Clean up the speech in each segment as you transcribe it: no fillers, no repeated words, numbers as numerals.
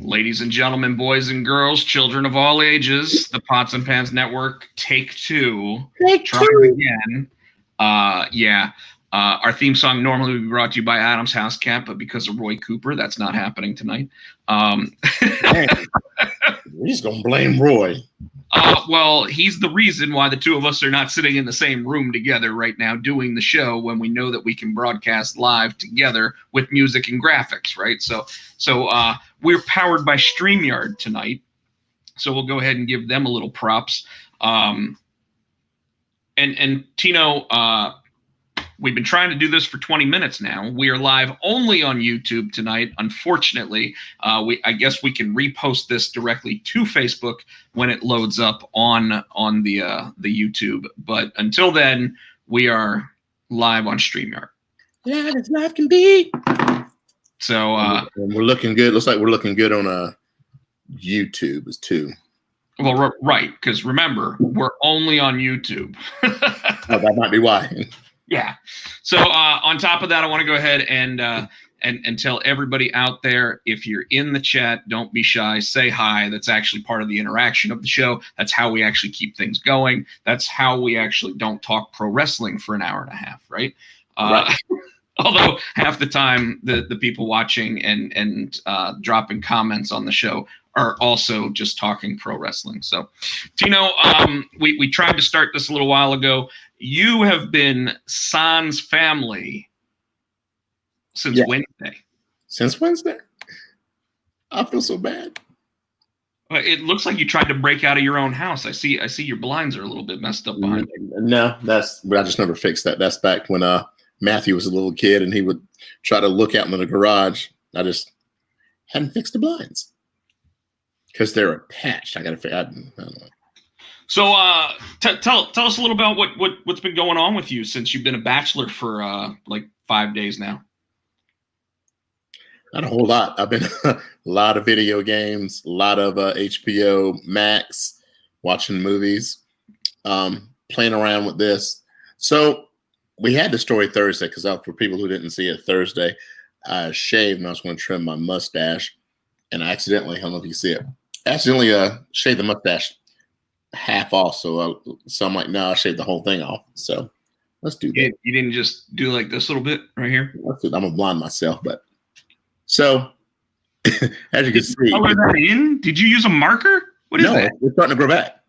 Ladies and gentlemen, boys and girls, children of all ages, the Pots and Pans Network, take two. Try again. Our theme song normally would be brought to you by Adam's House Cat, but because of Roy Cooper, that's not happening tonight. We're just going to blame Roy. Well, he's the reason why the two of us are not sitting in the same room together right now doing the show when we know that we can broadcast live together with music and graphics, right? So we're powered by StreamYard tonight, so we'll go ahead and give them a little props. And Tino, we've been trying to do this for 20 minutes now. We are live only on YouTube tonight. Unfortunately, I guess we can repost this directly to Facebook when it loads up on the YouTube. But until then, we are live on StreamYard. Yeah, as live can be. So we're looking good. Looks like we're looking good on YouTube as too. Well, right, because remember, we're only on YouTube. Oh, that might be why. Yeah. So on top of that, I want to go ahead and tell everybody out there, if you're in the chat, don't be shy. Say hi. That's actually part of the interaction of the show. That's how we actually keep things going. That's how we actually don't talk pro wrestling for an hour and a half, right? Right. Although half the time the people watching and dropping comments on the show are also just talking pro wrestling. So, Tino, we tried to start this a little while ago. You have been Sans family since Wednesday. Since Wednesday? I feel so bad. It looks like you tried to break out of your own house. I see your blinds are a little bit messed up behind you. No, but I just never fixed that. That's back when Matthew was a little kid and he would try to look out into the garage. I just hadn't fixed the blinds because they're attached. I got to figure. I don't know. So tell us a little about what's been going on with you since you've been a bachelor for like 5 days now. Not a whole lot. I've been a lot of video games, a lot of HBO Max, watching movies, playing around with this. So we had the story Thursday because for people who didn't see it Thursday, I shaved and I was going to trim my mustache, and I accidentally, I don't know if you see it, shaved the mustache half off. So I'm like, no, I shaved the whole thing off. So let's do that. You didn't just do like this little bit right here? I'm gonna blind myself, but so as you can see, color that in? Did you use a marker? What is that? It's starting to grow back.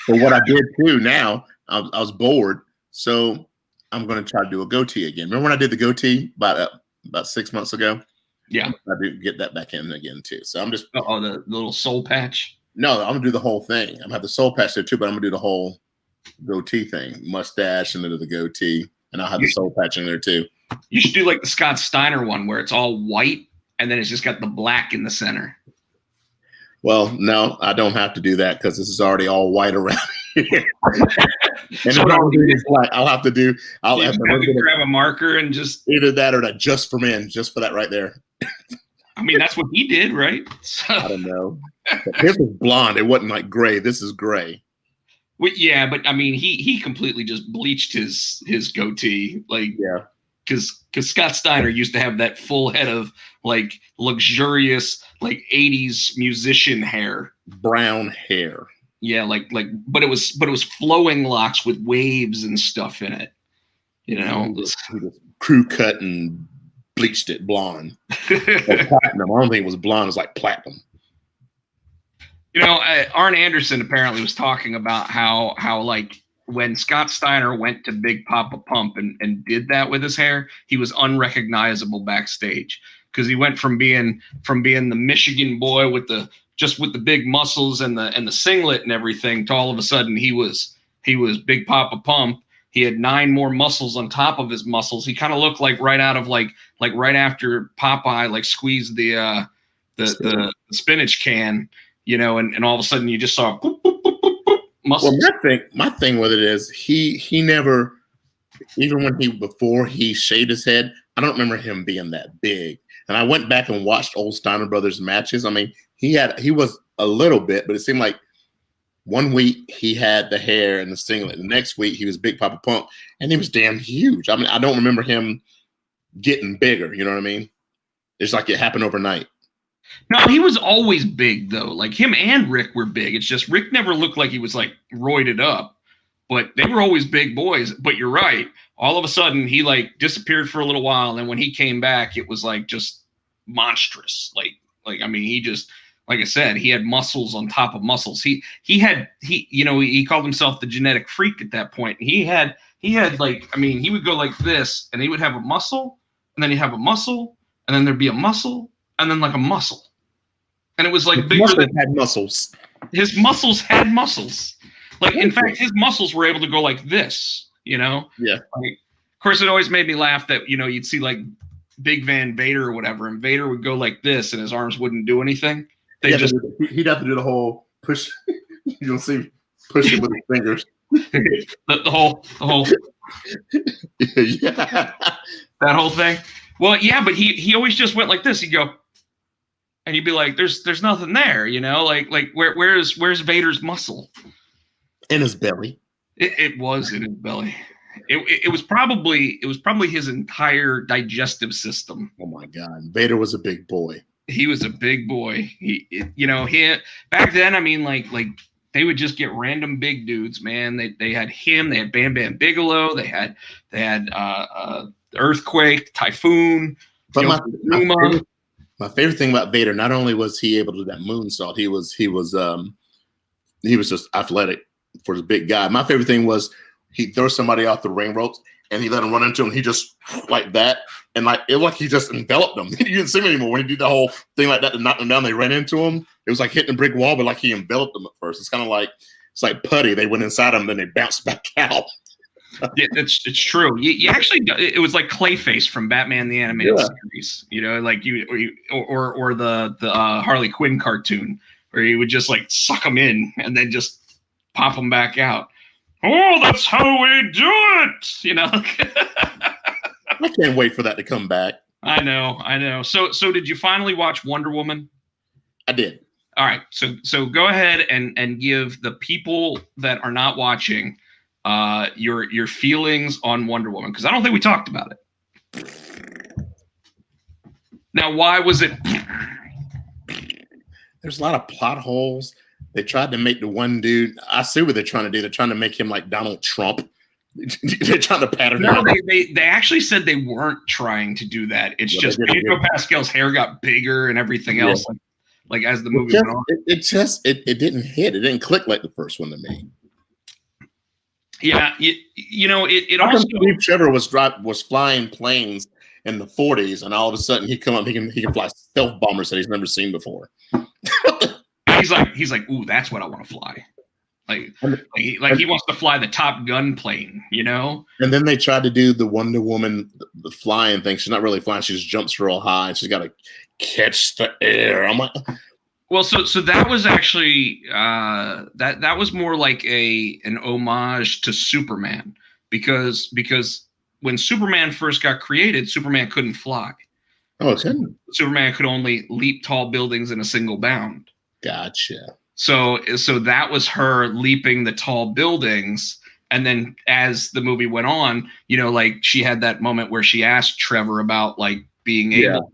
But what I did too now, I was bored, so I'm going to try to do a goatee again. Remember when I did the goatee about 6 months ago? Yeah. I did get that back in again too. So I'm just the little soul patch. No, I'm gonna do the whole thing. I'm gonna have the soul patch there too, but I'm gonna do the whole goatee thing, mustache and then the goatee, and I'll have the soul patch in there too. You should do like the Scott Steiner one where it's all white and then it's just got the black in the center. Well, no, I don't have to do that because this is already all white around here. And so black. I'll have to grab a marker and just either that or that just for men, just for that right there. I mean, that's what he did, right? So. I don't know. But his was blonde. It wasn't like gray. This is gray. Well, yeah, but I mean, he completely just bleached his goatee, like because Scott Steiner used to have that full head of like luxurious like 80s musician hair, brown hair. Yeah, but it was flowing locks with waves and stuff in it. You know, he just crew cut and bleached it blonde. Platinum. I don't think it was blonde. It was like platinum. You know, Arn Anderson apparently was talking about how like when Scott Steiner went to Big Papa Pump and did that with his hair, he was unrecognizable backstage because he went from being the Michigan boy with the big muscles and the singlet and everything to all of a sudden he was Big Papa Pump. He had 9 more muscles on top of his muscles. He kind of looked like right out of like right after Popeye like squeezed the spinach can, you know, and all of a sudden you just saw boop, boop, boop, boop, boop, muscles. Well, my thing with it is he never, even before he shaved his head, I don't remember him being that big. And I went back and watched old Steiner Brothers matches. I mean, he was a little bit, but it seemed like one week he had the hair and the singlet. The next week he was Big Papa Pump, and he was damn huge. I mean, I don't remember him getting bigger. You know what I mean? It's like it happened overnight. No, he was always big though. Like him and Rick were big. It's just Rick never looked like he was like roided up, but they were always big boys. But you're right. All of a sudden he like disappeared for a little while, and then when he came back, it was like just monstrous. Like I mean, he just like I said, he had muscles on top of muscles. He you know he called himself the genetic freak at that point. He had like I mean he would go like this, and he would have a muscle, and then he'd have a muscle, and then there'd be a muscle, and then like a muscle. And it was like bigger than had muscles. his muscles had muscles. Like in fact, his muscles were able to go like this. You know. Yeah. Like, of course, it always made me laugh that you'd see like Big Van Vader or whatever, and Vader would go like this, and his arms wouldn't do anything. He'd have to do the whole push. You'll see push it with his fingers. the whole yeah. That whole thing. Well, yeah, but he always just went like this. He'd go. And you'd be like, "There's nothing there, like where's Vader's muscle?" In his belly. It was in his belly. It was probably his entire digestive system. Oh my God, Vader was a big boy. He was a big boy. He back then. I mean, like they would just get random big dudes, man. They had him. They had Bam Bam Bigelow. They had Earthquake, Typhoon. But my favorite thing about Vader, not only was he able to do that moonsault, he was just athletic for the big guy. My favorite thing was he throws somebody off the ring ropes and he let him run into him. He just like that, and like it like he just enveloped them. You didn't see him anymore when he did the whole thing like that to knock them down. They ran into him. It was like hitting a brick wall, but like he enveloped them at first. It's kind of like putty. They went inside him, then they bounced back out. Yeah, it's true. You actually, it was like Clayface from Batman the Animated Series, like or the Harley Quinn cartoon, where you would just like suck them in and then just pop them back out. Oh, that's how we do it, I can't wait for that to come back. I know. So did you finally watch Wonder Woman? I did. All right. So go ahead and give the people that are not watching your feelings on Wonder Woman, because I don't think we talked about it. Now, why was it? There's a lot of plot holes. They tried to make the one dude. I see what they're trying to do. They're trying to make him like Donald Trump. They're trying to pattern. No, they actually said they weren't trying to do that. It's just Pedro Pascal's hair got bigger and everything else. Like as the movie went on, it didn't hit. It didn't click like the first one to me. Yeah, it also. Steve Trevor was flying planes in the 40s, and all of a sudden he can fly stealth bombers that he's never seen before. He's like, ooh, that's what I want to fly. Like he wants to fly the Top Gun plane, And then they tried to do the Wonder Woman, the flying thing. She's not really flying; she just jumps real high, and she's got to catch the air. I'm like. Well, so that was actually that was more like an homage to Superman, because when Superman first got created, Superman couldn't fly. Oh, okay. Superman could only leap tall buildings in a single bound. Gotcha. So that was her leaping the tall buildings, and then as the movie went on, like she had that moment where she asked Trevor about like being able,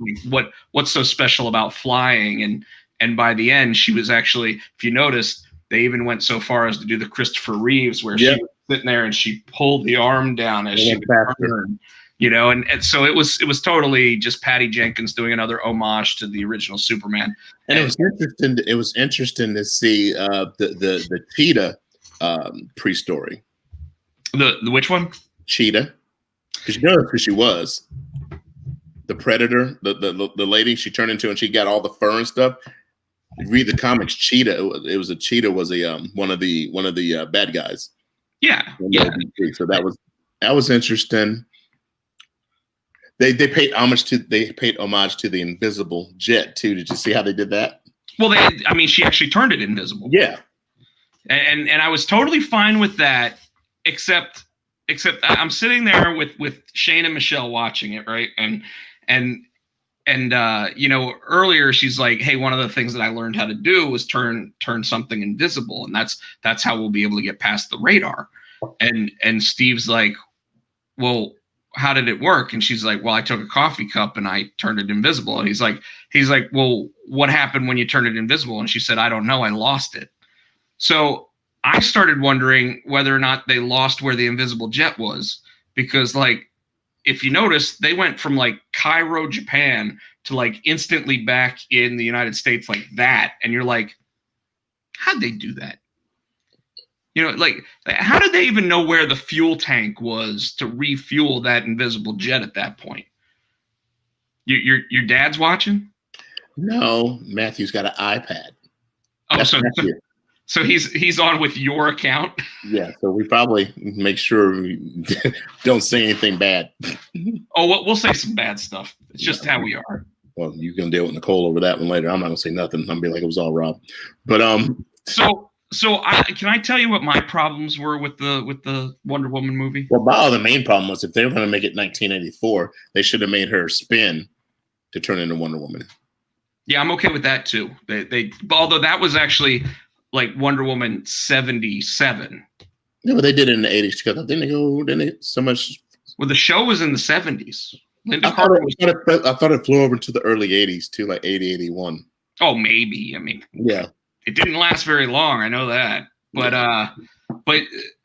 what's so special about flying, and by the end, she was actually, if you noticed, they even went so far as to do the Christopher Reeves, where she was sitting there and she pulled the arm down as she turned, and so it was totally just Patty Jenkins doing another homage to the original Superman. And it was interesting to see the Cheetah pre-story. The which one? Cheetah, because you know who she was. The Predator, the lady she turned into, and she got all the fur and stuff. Read the comics. Cheetah. It was a cheetah. Was a one of the bad guys. Yeah. So that was interesting. They paid homage to the invisible jet too. Did you see how they did that? Well, she actually turned it invisible. Yeah. And I was totally fine with that, except I'm sitting there with Shane and Michelle watching it, right? And earlier she's like, hey, one of the things that I learned how to do was turn something invisible, and that's how we'll be able to get past the radar. And Steve's like, well, how did it work? And she's like, well, I took a coffee cup and I turned it invisible. And he's like, well, what happened when you turned it invisible? And she said, I don't know. I lost it. So I started wondering whether or not they lost where the invisible jet was, because like, if you notice, they went from like Cairo, Japan to like instantly back in the United States like that. And you're like, how'd they do that? You know, like how did they even know where the fuel tank was to refuel that invisible jet at that point? Your dad's watching? No, Matthew's got an iPad. Oh, so he's on with your account? Yeah, so we probably make sure we don't say anything bad. Oh, we'll say some bad stuff. It's just how we are. Well, you can deal with Nicole over that one later. I'm not gonna say nothing. I'm gonna be like it was all Rob. But can I tell you what my problems were with the Wonder Woman movie? Well, the main problem was if they were going to make it 1984, they should have made her spin to turn into Wonder Woman. Yeah, I'm okay with that too. They although that was actually like Wonder Woman 77. Yeah, but they did it in the 80s together. Didn't they so much? Well, the show was in the 70s. I thought it flew over to the early 80s too, like 80, 81. Oh, maybe. I mean, yeah. It didn't last very long, I know that. But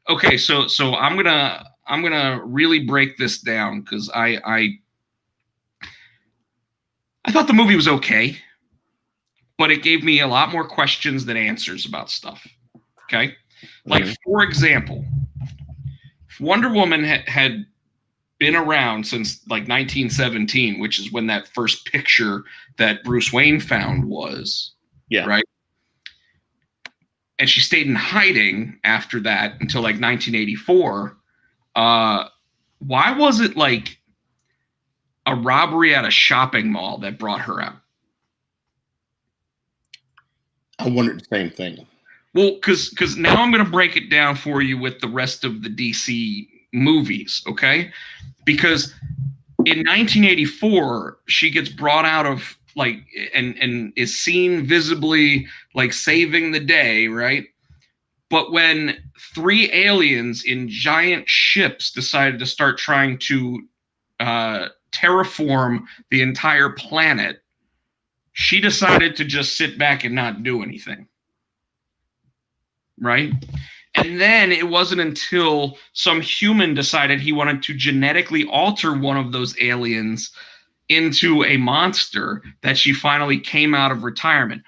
okay, so I'm gonna really break this down because I thought the movie was okay, but it gave me a lot more questions than answers about stuff. Okay, like for example, if Wonder Woman had been around since like 1917, which is when that first picture that Bruce Wayne found was. Yeah. Right. And she stayed in hiding after that until like 1984. Why was it like a robbery at a shopping mall that brought her out? I wondered the same thing. Well, because now I'm going to break it down for you with the rest of the DC movies, okay? Because in 1984, she gets brought out of like and is seen visibly like saving the day, right? But when 3 aliens in giant ships decided to start trying to terraform the entire planet, she decided to just sit back and not do anything, right? And then it wasn't until some human decided he wanted to genetically alter one of those aliens into a monster that she finally came out of retirement.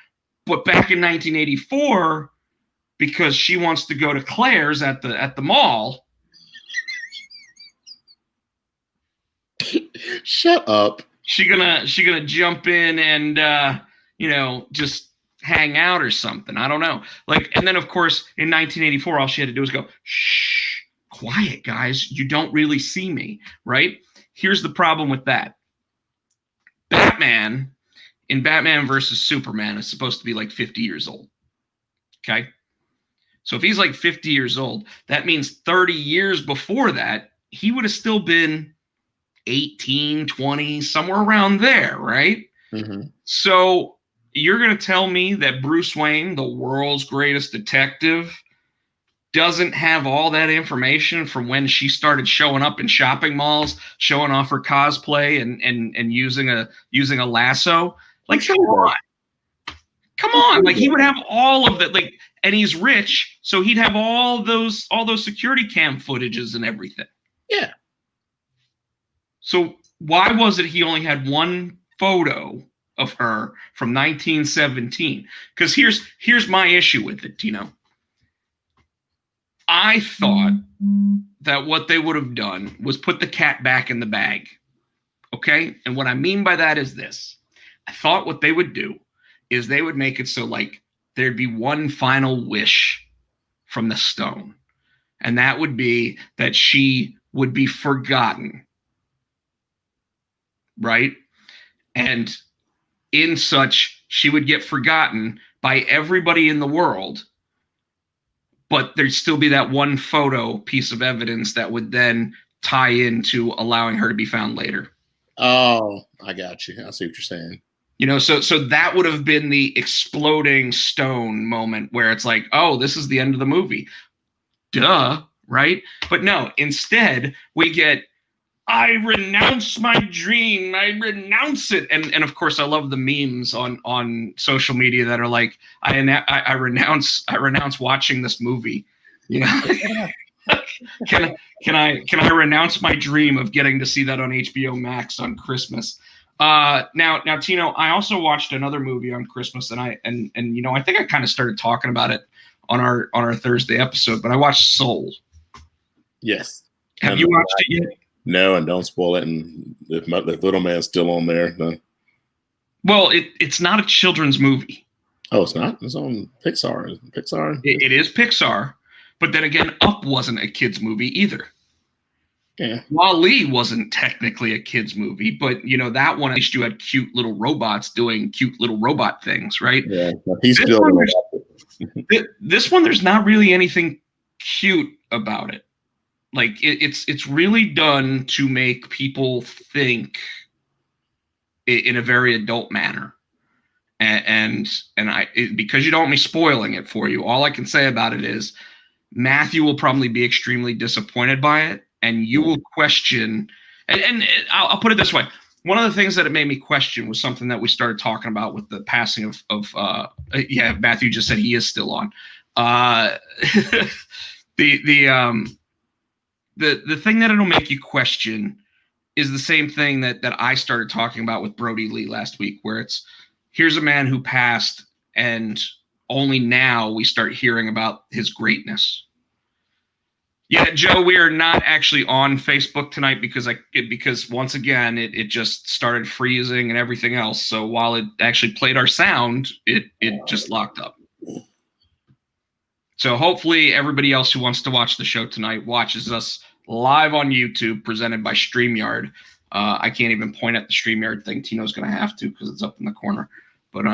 But back in 1984, because she wants to go to Claire's at the mall. Shut up. She gonna jump in and just hang out or something. I don't know. Like, and then of course in 1984, all she had to do was go, shh, quiet, guys. You don't really see me, right? Here's the problem with that. Batman in Batman versus Superman is supposed to be like 50 years old. Okay. So if he's like 50 years old, that means 30 years before that, he would have still been 18, 20, somewhere around there, right? Mm-hmm. So you're going to tell me that Bruce Wayne, the world's greatest detective, doesn't have all that information from when she started showing up in shopping malls, showing off her cosplay and using a lasso? Like, come on. Like, he would have all of that. Like, and he's rich, so he'd have all those security cam footages and everything. Yeah. So why was it he only had one photo of her from 1917? Because here's my issue with it, Tino. I thought that what they would have done was put the cat back in the bag. Okay? And what I mean by that is this. I thought what they would do is they would make it so like there'd be one final wish from the stone. And that would be that she would be forgotten. Right? And in such, she would get forgotten by everybody in the world. But there'd still be that one photo piece of evidence that would then tie into allowing her to be found later. Oh, I got you. I see what you're saying. You know, so that would have been the exploding stone moment where it's like, oh, this is the end of the movie. Duh, right? But no, instead we get I renounce my dream. I renounce it. And of course, I love the memes on social media that are like, I renounce watching this movie. You know, can I renounce my dream of getting to see that on HBO Max on Christmas? Now, Tino, I also watched another movie on Christmas, and I think I kind of started talking about it on our Thursday episode, but I watched Soul. Yes. Have you watched it yet? No, and don't spoil it. And if Little Man's still on there, no. Well, it's not a children's movie. Oh, it's not? It's on Pixar. Pixar? It is Pixar, but then again, Up wasn't a kid's movie either. Yeah. Wall-E wasn't technically a kid's movie, but that one, at least you had cute little robots doing cute little robot things, right? Yeah, he's still. This one, there's not really anything cute about it. Like it's really done to make people think in a very adult manner, and because you don't want me spoiling it for you, all I can say about it is Matthew will probably be extremely disappointed by it, and you will question. And I'll put it this way: one of the things that it made me question was something that we started talking about with the passing of Matthew just said he is still on. The thing that it'll make you question is the same thing that I started talking about with Brody Lee last week, where it's here's a man who passed, and only now we start hearing about his greatness. Yeah, Joe, we are not actually on Facebook tonight because once again it just started freezing and everything else. So while it actually played our sound, it just locked up. So hopefully everybody else who wants to watch the show tonight watches us live on YouTube, presented by StreamYard. I can't even point at the StreamYard thing. Tino's going to have to because it's up in the corner. But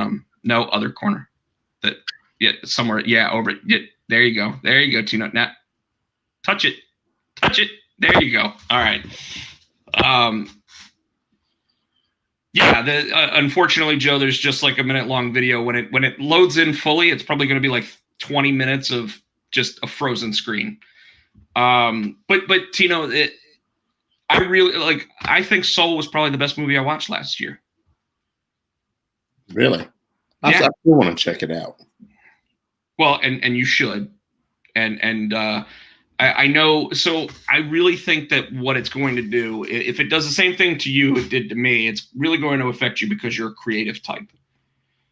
no, other corner. Somewhere. Yeah, over it. Yeah, there you go. There you go, Tino. Now, touch it. There you go. All right. Unfortunately, Joe, there's just like a minute-long video. When it loads in fully, it's probably going to be like 20 minutes of just a frozen screen. But Tino, I think Soul was probably the best movie I watched last year. Really? I still want to check it out. Well, and you should. And I know. So I really think that what it's going to do, if it does the same thing to you it did to me, it's really going to affect you because you're a creative type.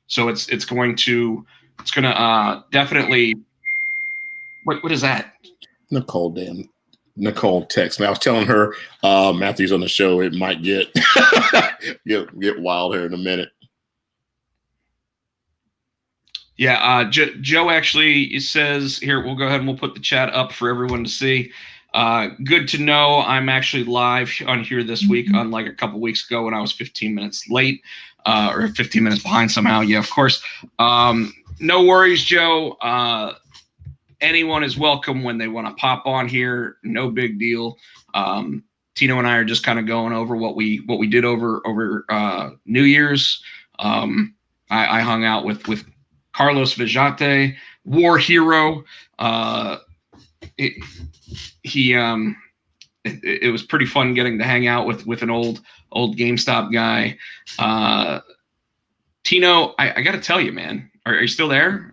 So it's going to definitely. What is that? Nicole texted me. I was telling her Matthew's on the show. It might get get wild here in a minute. Yeah, Joe actually says here. We'll go ahead and we'll put the chat up for everyone to see. Good to know. I'm actually live on here this week, unlike a couple weeks ago when I was 15 minutes late or 15 minutes behind somehow. Yeah, of course. No worries, Joe. Anyone is welcome when they want to pop on here. No big deal. Tino and I are just kind of going over what we did over New Year's. I hung out with Carlos Vejate, war hero. It was pretty fun getting to hang out with an old GameStop guy. Tino, I got to tell you, man, are you still there?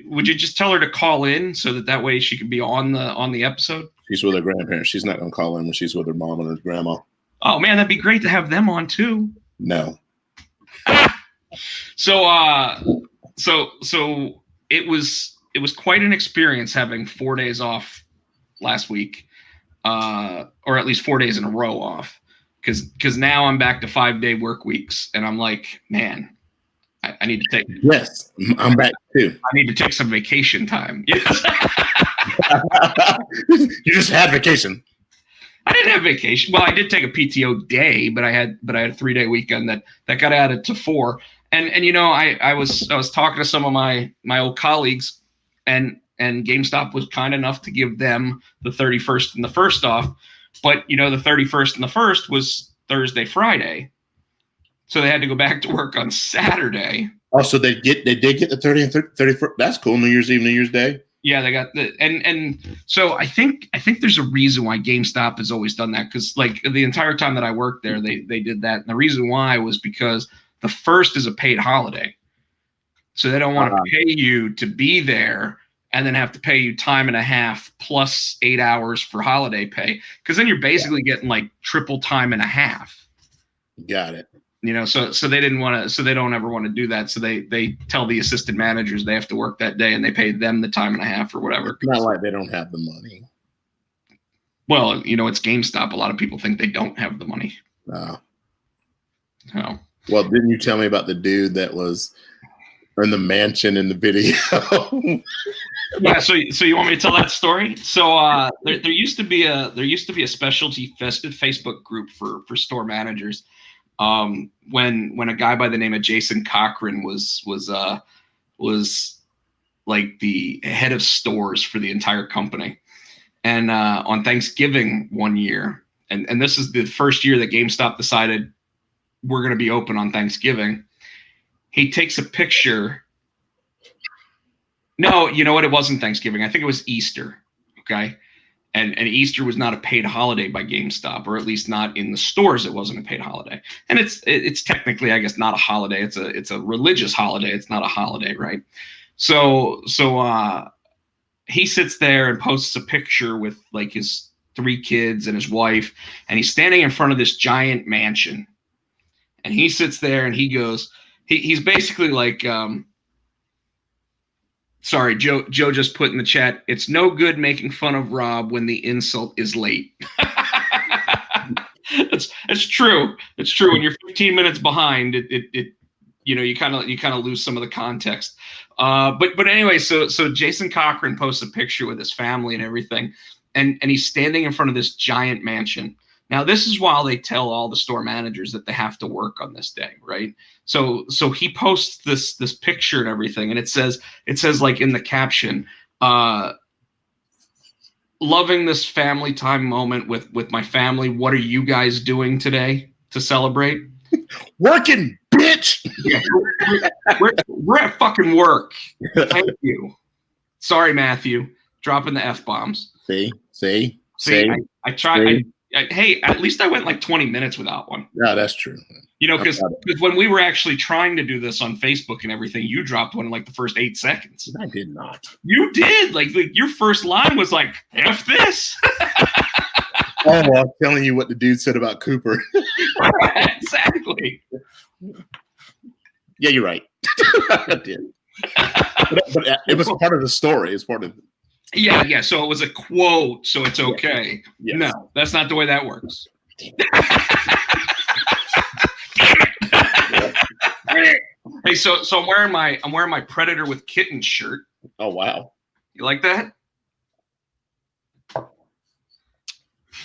Would you just tell her to call in so that way she could be on the episode? She's with her grandparents. She's not going to call in when she's with her mom and her grandma. Oh man, that'd be great to have them on too. No. So it was quite an experience having 4 days off last week, or at least 4 days in a row off, because now I'm back to 5-day work weeks, and I'm like, man, I need to take. Yes, I'm back too. I need to take some vacation time. Yes. You just had vacation. I didn't have vacation. Well, I did take a PTO day, but I had a 3-day weekend that got added to 4. And I was talking to some of my old colleagues, and GameStop was kind enough to give them the 31st and the 1st off. But the 31st and the 1st was Thursday, Friday. So they had to go back to work on Saturday. Oh, so they did get the 30th and 31st. That's cool. New Year's Eve, New Year's Day. Yeah, they got the and so I think there's a reason why GameStop has always done that, because like the entire time that I worked there, they did that, and the reason why was because the first is a paid holiday, so they don't want to pay you to be there and then have to pay you time and a half plus 8 hours for holiday pay, because then you're basically getting like triple time and a half. Got it. You know, so they didn't want to, so they don't ever want to do that. So they tell the assistant managers they have to work that day, and they pay them the time and a half or whatever. It's not like they don't have the money. Well, you know, it's GameStop. A lot of people think they don't have the money. Oh. Well, didn't you tell me about the dude that was in the mansion in the video? Yeah. So you want me to tell that story? So there used to be a specialty Facebook group for store managers. When a guy by the name of Jason Cochran was like the head of stores for the entire company, and on Thanksgiving one year, and this is the first year that GameStop decided we're going to be open on Thanksgiving, he takes a picture. No, you know what? It wasn't Thanksgiving. I think it was Easter. Okay. And Easter was not a paid holiday by GameStop, or at least not in the stores. It wasn't a paid holiday, and it's technically, I guess, not a holiday. It's a religious holiday. It's not a holiday, right? So he sits there and posts a picture with like his 3 kids and his wife, and he's standing in front of this giant mansion, and he sits there and he goes, he's basically like. Sorry, Joe just put in the chat, it's no good making fun of Rob when the insult is late. It's true. It's true. When you're 15 minutes behind, it you know, you kind of lose some of the context. But anyway, so Jason Cochran posts a picture with his family and everything, and he's standing in front of this giant mansion. Now, this is while they tell all the store managers that they have to work on this day, right? So he posts this picture and everything, and it says like in the caption, loving this family time moment with my family. What are you guys doing today to celebrate? Working, bitch. Yeah, we're at fucking work. Thank you. Sorry, Matthew, dropping the F-bombs. See. I tried. Hey, at least I went like 20 minutes without one. Yeah, that's true. You know, because when we were actually trying to do this on Facebook and everything, you dropped one in like the first 8 seconds. I did not. You did. Like your first line was like, F this. Oh, well, I'm telling you what the dude said about Cooper. Exactly. Yeah, you're right. I did. But it was part of the story. It's part of. Yeah. So it was a quote, so it's okay. Yes. No, that's not the way that works. Hey, so I'm wearing my Predator with Kitten shirt. Oh wow. You like that?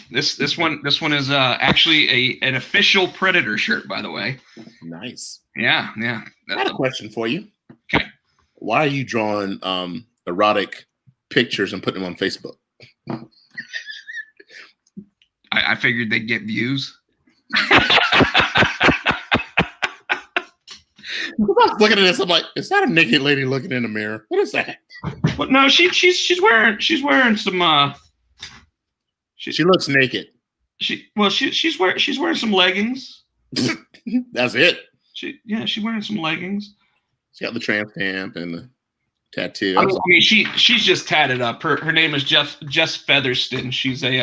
This one is actually an official Predator shirt, by the way. Nice. Yeah. I had a question for you. Okay. Why are you drawing erotic pictures and putting them on Facebook? I figured they'd get views. I was looking at this, I'm like, is that a naked lady looking in the mirror? What is that? Well, no, she's wearing some. She looks naked. She's wearing some leggings. That's it. She's wearing some leggings. She got the tramp stamp and the tattoo. I mean, she's just tatted up. Her name is Jess Featherston. She's an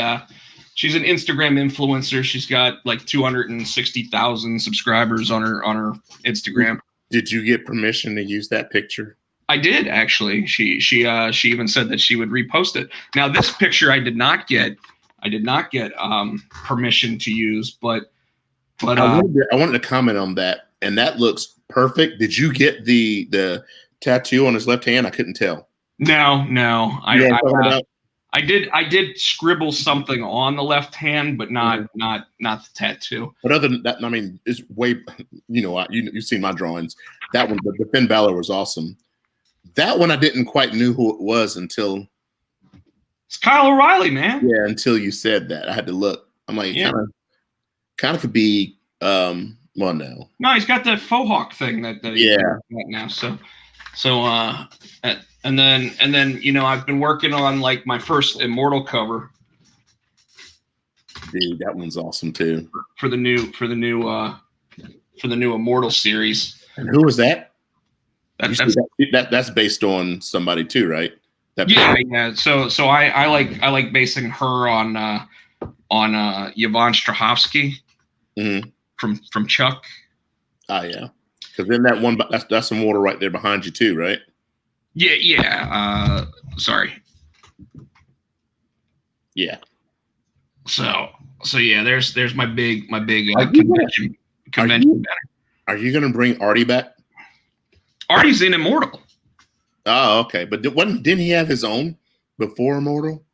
Instagram influencer. She's got like 260,000 subscribers on her Instagram. Did you get permission to use that picture? I did, actually. She even said that she would repost it. Now, this picture I did not get permission to use, but I wanted to comment on that, and that looks perfect. Did you get the tattoo on his left hand? I couldn't tell. No. I did scribble something on the left hand, but not the tattoo. But other than that, I mean, it's way. You've seen my drawings. That one, the Finn Balor, was awesome. That one I didn't quite knew who it was until. It's Kyle O'Reilly, man. Yeah, until you said that, I had to look. I'm like, kind of could be. Well, no, he's got that faux hawk thing that he's got now. So And then I've been working on like my first Immortal cover. Dude, that one's awesome too. For the new Immortal series. And who was that? That's based on somebody too, right? Yeah. So I like basing her on Yvonne Strahovski from Chuck. Yeah. Because then that one, that's Immortal right there behind you too, right? Yeah. Sorry. Yeah. So yeah, there's my big convention banner. Are you gonna bring Artie back? Artie's in Immortal. Oh, okay. But didn't he have his own before Immortal?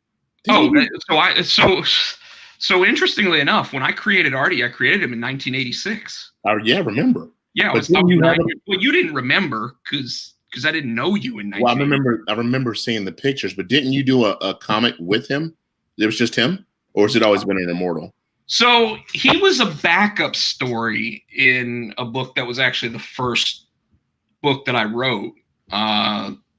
So interestingly enough, when I created Artie, I created him in 1986. Yeah, I remember. Yeah, I was 9 years. Well, you didn't remember because I didn't know you in 1986. Well, I remember seeing the pictures, but didn't you do a comic with him? It was just him, or has it always been an Immortal? So he was a backup story in a book that was actually the first book that I wrote,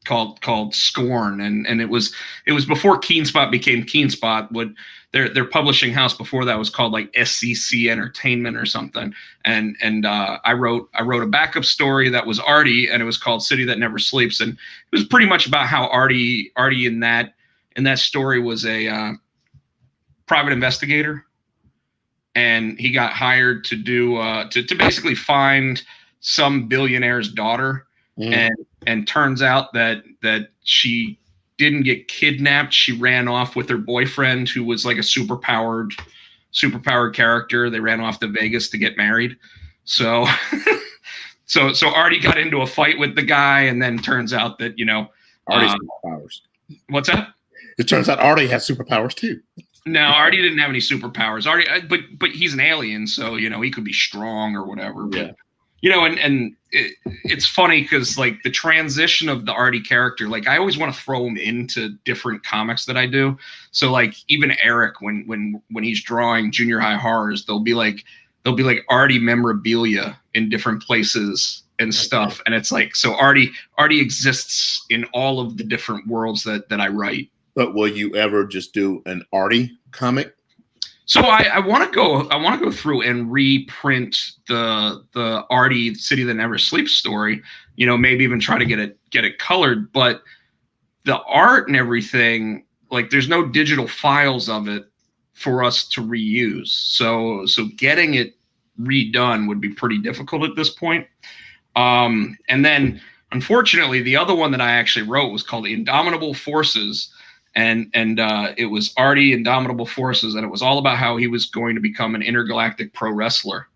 called Scorn, and it was before Keenspot became Keenspot. What their publishing house before that was called like SCC Entertainment or something, and I wrote a backup story that was Artie, and it was called City That Never Sleeps, and it was pretty much about how Artie in that story was a private investigator, and he got hired to do to basically find some billionaire's daughter. And turns out that she didn't get kidnapped. She ran off with her boyfriend, who was like a superpowered character. They ran off to Vegas to get married. So so Artie got into a fight with the guy, and then turns out that Artie's superpowers. What's that? It turns out Artie has superpowers too. No, Artie didn't have any superpowers. Artie, but he's an alien, so he could be strong or whatever. Yeah. And it's funny because like the transition of the Artie character, like I always want to throw him into different comics that I do. So like even Eric, when he's drawing junior high horrors, there'll be like Artie memorabilia in different places and stuff. And it's like, so Artie exists in all of the different worlds that I write. But will you ever just do an Artie comic? So I want to go through and reprint the Artie City That Never Sleeps story. Maybe even try to get it colored. But the art and everything, like there's no digital files of it for us to reuse. So getting it redone would be pretty difficult at this point. And then unfortunately, the other one that I actually wrote was called Indomitable Forces. And it was Artie Indomitable Forces, and it was all about how he was going to become an intergalactic pro wrestler.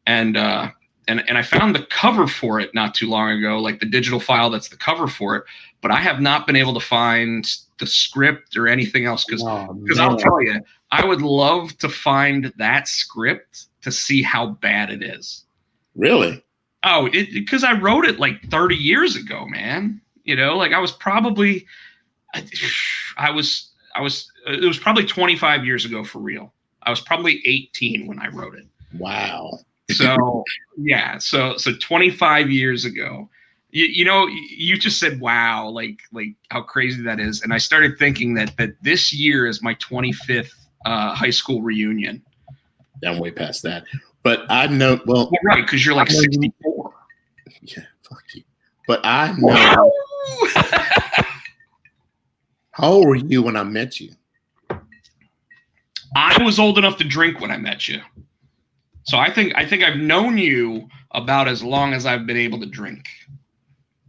And I found the cover for it not too long ago, like the digital file that's the cover for it. But I have not been able to find the script or anything else because I'll tell you, I would love to find that script to see how bad it is. Really? Oh, because I wrote it like 30 years ago, man. Like I was probably. It was probably 25 years ago for real. I was probably 18 when I wrote it. Wow. So yeah, so 25 years ago. You just said wow, like how crazy that is. And I started thinking that this year is my 25th high school reunion. I'm way past that. But I know right, because you're like 64. Yeah, fuck you. But I know. How old were you when I met you? I was old enough to drink when I met you. So I think I've known you about as long as I've been able to drink.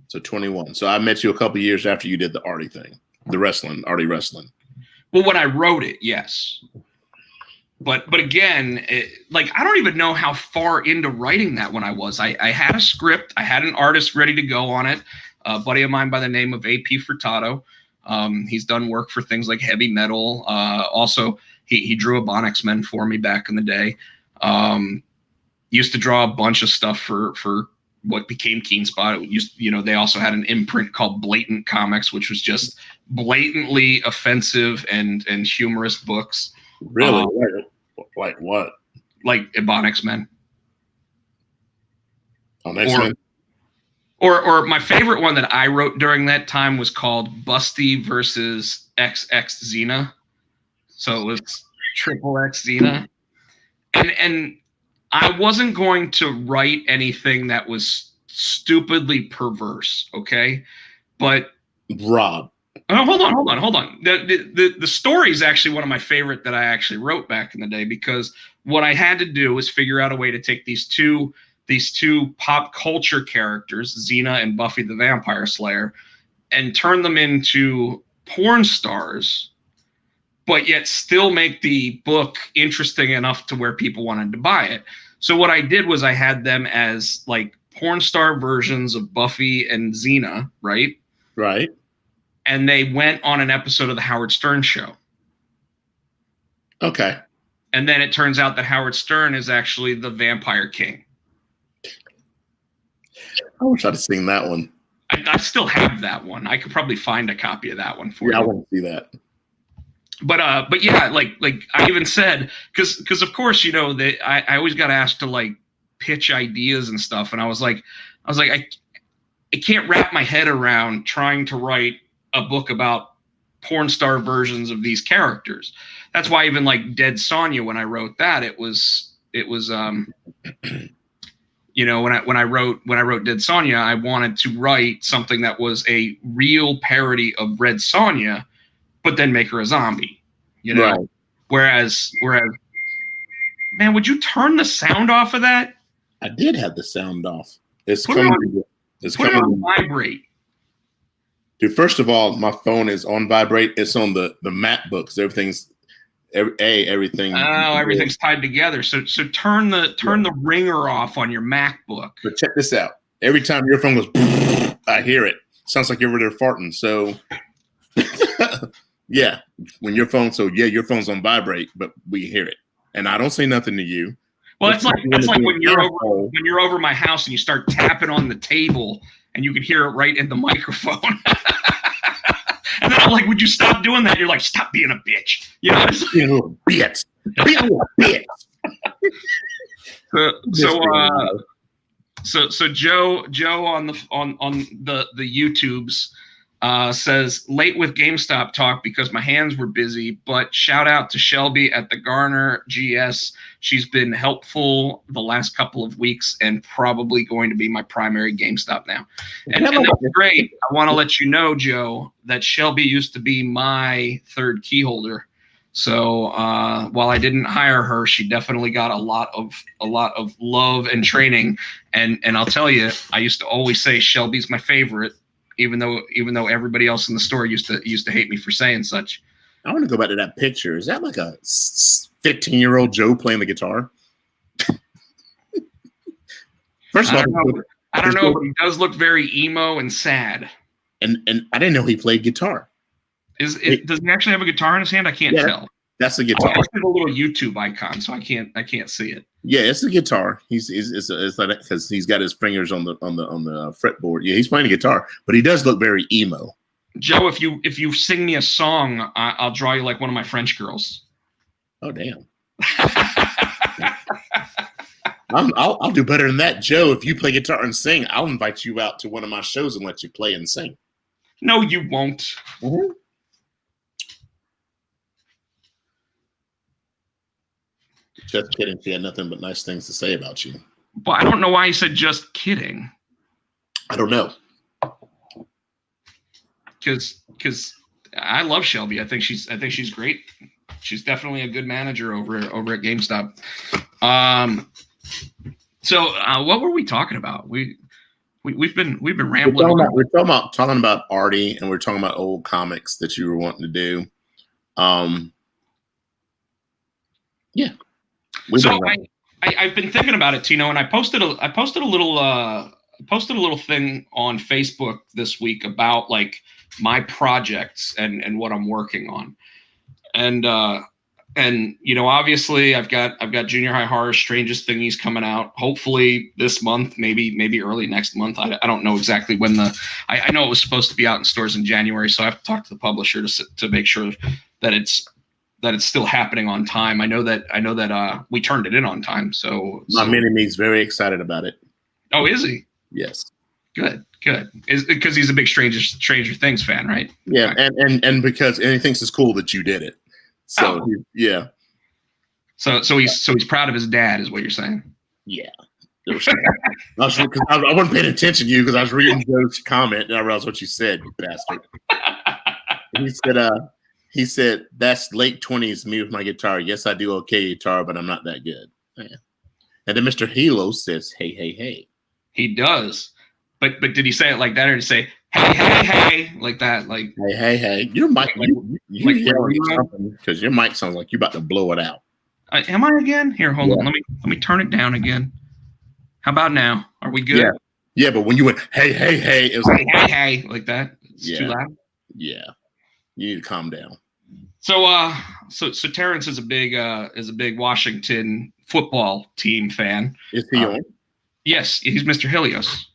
So 21. So I met you a couple years after you did the Artie thing, the Artie wrestling. Well, when I wrote it, yes. But again, I don't even know how far into writing that when I was. I had a script. I had an artist ready to go on it. A buddy of mine by the name of AP Furtado. He's done work for things like Heavy Metal. Also, he drew Ebonics Men for me back in the day. Used to draw a bunch of stuff for what became Keenspot. They also had an imprint called Blatant Comics, which was just blatantly offensive and humorous books. Really? Like what? Like Ebonics Men. On X-Men? Or my favorite one that I wrote during that time was called Busty versus XX Xena. So it was triple X Xena. And I wasn't going to write anything that was stupidly perverse, okay? But Rob. oh, hold on. The story is actually one of my favorite that I actually wrote back in the day, because what I had to do was figure out a way to take these two pop culture characters, Xena and Buffy the Vampire Slayer, and turn them into porn stars, but yet still make the book interesting enough to where people wanted to buy it. So what I did was I had them as like porn star versions of Buffy and Xena, right? Right. And they went on an episode of the Howard Stern show. Okay. And then it turns out that Howard Stern is actually the Vampire King. I wish I'd have seen that one. I still have that one. I could probably find a copy of that one for you. I want to see that. But yeah, like I even said, because of course, you know, that I always got asked to like pitch ideas and stuff, and I was like I can't wrap my head around trying to write a book about porn star versions of these characters. That's why even like Dead Sonja, when I wrote that, it was you know, when I wrote Dead Sonja, I wanted to write something that was a real parody of Red Sonja, but then make her a zombie, you know. Right. Whereas, man, would you turn the sound off of that? I did have the sound off. It's Put it coming. Put it on vibrate. Dude, first of all, my phone is on vibrate. It's on the MacBook, because everything. Oh, everything's tied together. So turn the ringer off on your MacBook. But check this out. Every time your phone goes, I hear it. Sounds like you're over there farting. So yeah, when your phone's on vibrate, but we hear it, and I don't say nothing to you. Well, that's like when you're over my house and you start tapping on the table, and you can hear it right in the microphone. And then I'm like, would you stop doing that? You're like, stop being a bitch. You know, it's like, Be a little bitch. Be a little bitch. So Joe on the YouTubes says, late with GameStop talk because my hands were busy, but shout out to Shelby at the Garner GS. She's been helpful the last couple of weeks and probably going to be my primary GameStop now. And that's great. I want to let you know, Joe, that Shelby used to be my third key holder. So while I didn't hire her, she definitely got a lot of love and training. And I'll tell you, I used to always say Shelby's my favorite, even though everybody else in the store used to hate me for saying such. I want to go back to that picture. Is that like a 15-year-old Joe playing the guitar? First of all, I don't know, but he does look very emo and sad. And I didn't know he played guitar. Does he actually have a guitar in his hand? I can't tell. That's a guitar. I see the little YouTube icon, so I can't see it. Yeah, it's a guitar. It's like, because he's got his fingers on the fretboard. Yeah, he's playing a guitar, but he does look very emo. Joe, if you sing me a song, I'll draw you like one of my French girls. Oh damn! I'll do better than that, Joe. If you play guitar and sing, I'll invite you out to one of my shows and let you play and sing. No, you won't. Mm-hmm. Just kidding. She had nothing but nice things to say about you. But I don't know why he said just kidding. I don't know. Because I love Shelby. I think she's great. She's definitely a good manager over at GameStop. So what were we talking about? We've been rambling. We're talking about Artie, and we're talking about old comics that you were wanting to do. Yeah. So I've been thinking about it, Tino, and I posted a little thing on Facebook this week about like my projects and what I'm working on. And you know, obviously I've got Junior High Horror Strangest Thingies coming out hopefully this month, maybe early next month. I don't know exactly when I know it was supposed to be out in stores in January, so I have to talk to the publisher to make sure that it's still happening on time. I know that we turned it in on time. So my mini-me's very excited about it. Oh, is he? Yes. Good. Is because he's a big Stranger Things fan, right? Yeah, and because and he thinks it's cool that you did it. So yeah. So he's proud of his dad, is what you're saying. Yeah. Because I wasn't paying attention to you because I was reading Joe's comment and I realized what you said, you bastard. He said that's late 20s me with my guitar. Yes, I do okay guitar, but I'm not that good. Yeah. And then Mr. Hilo says, hey. He does. But did he say it like that, or did he say hey like that? Like hey. Your mic, you yelling something because your mic sounds like you're about to blow it out. Am I again? Here, hold on. Let me turn it down again. How about now? Are we good? Yeah, but when you went hey, it was like hey like that. It's too loud. Yeah, you need to calm down. So Terrence is a big Washington football team fan. Is he on? Yes, he's Mr. Helios.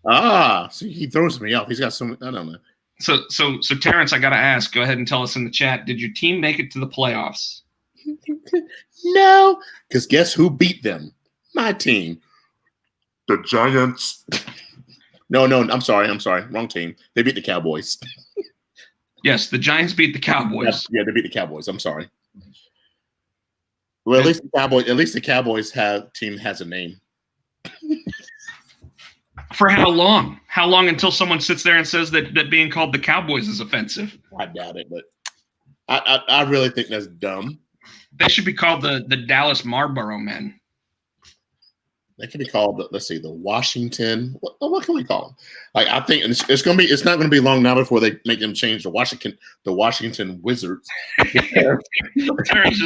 See, he throws me off. He's got some. I don't know. So Terrence, I gotta ask. Go ahead and tell us in the chat. Did your team make it to the playoffs? No, because guess who beat them? My team, the Giants. No, I'm sorry, wrong team. They beat the Cowboys. Yes, the Giants beat the Cowboys. Yeah, they beat the Cowboys. I'm sorry. Well, at least the Cowboys team has a name. For how long? How long until someone sits there and says that being called the Cowboys is offensive? I doubt it, but I really think that's dumb. They should be called the Dallas Marlboro Men. They could be called the Washington. What can we call them? Like I think it's not going to be long now before they make them change the Washington Wizards. Terrence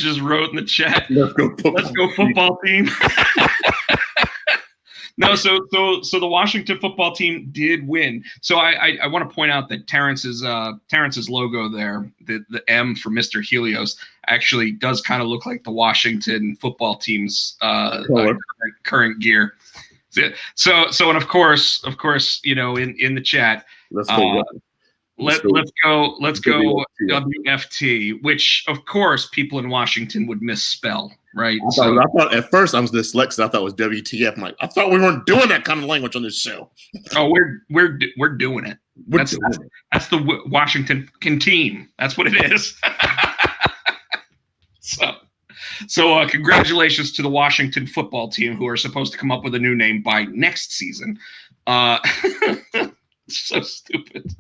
just wrote in the chat. Let's go football team. No, so the Washington football team did win. So I want to point out that Terrence's logo there, the M for Mr. Helios, actually does kind of look like the Washington football team's current gear. So and of course, in the chat, let's go WFT, which of course people in Washington would misspell. Right. I thought at first I was dyslexic. I thought it was WTF. I'm like, I thought we weren't doing that kind of language on this show. Oh, we're doing it. That's the Washington team. That's what it is. So congratulations to the Washington football team, who are supposed to come up with a new name by next season. So stupid.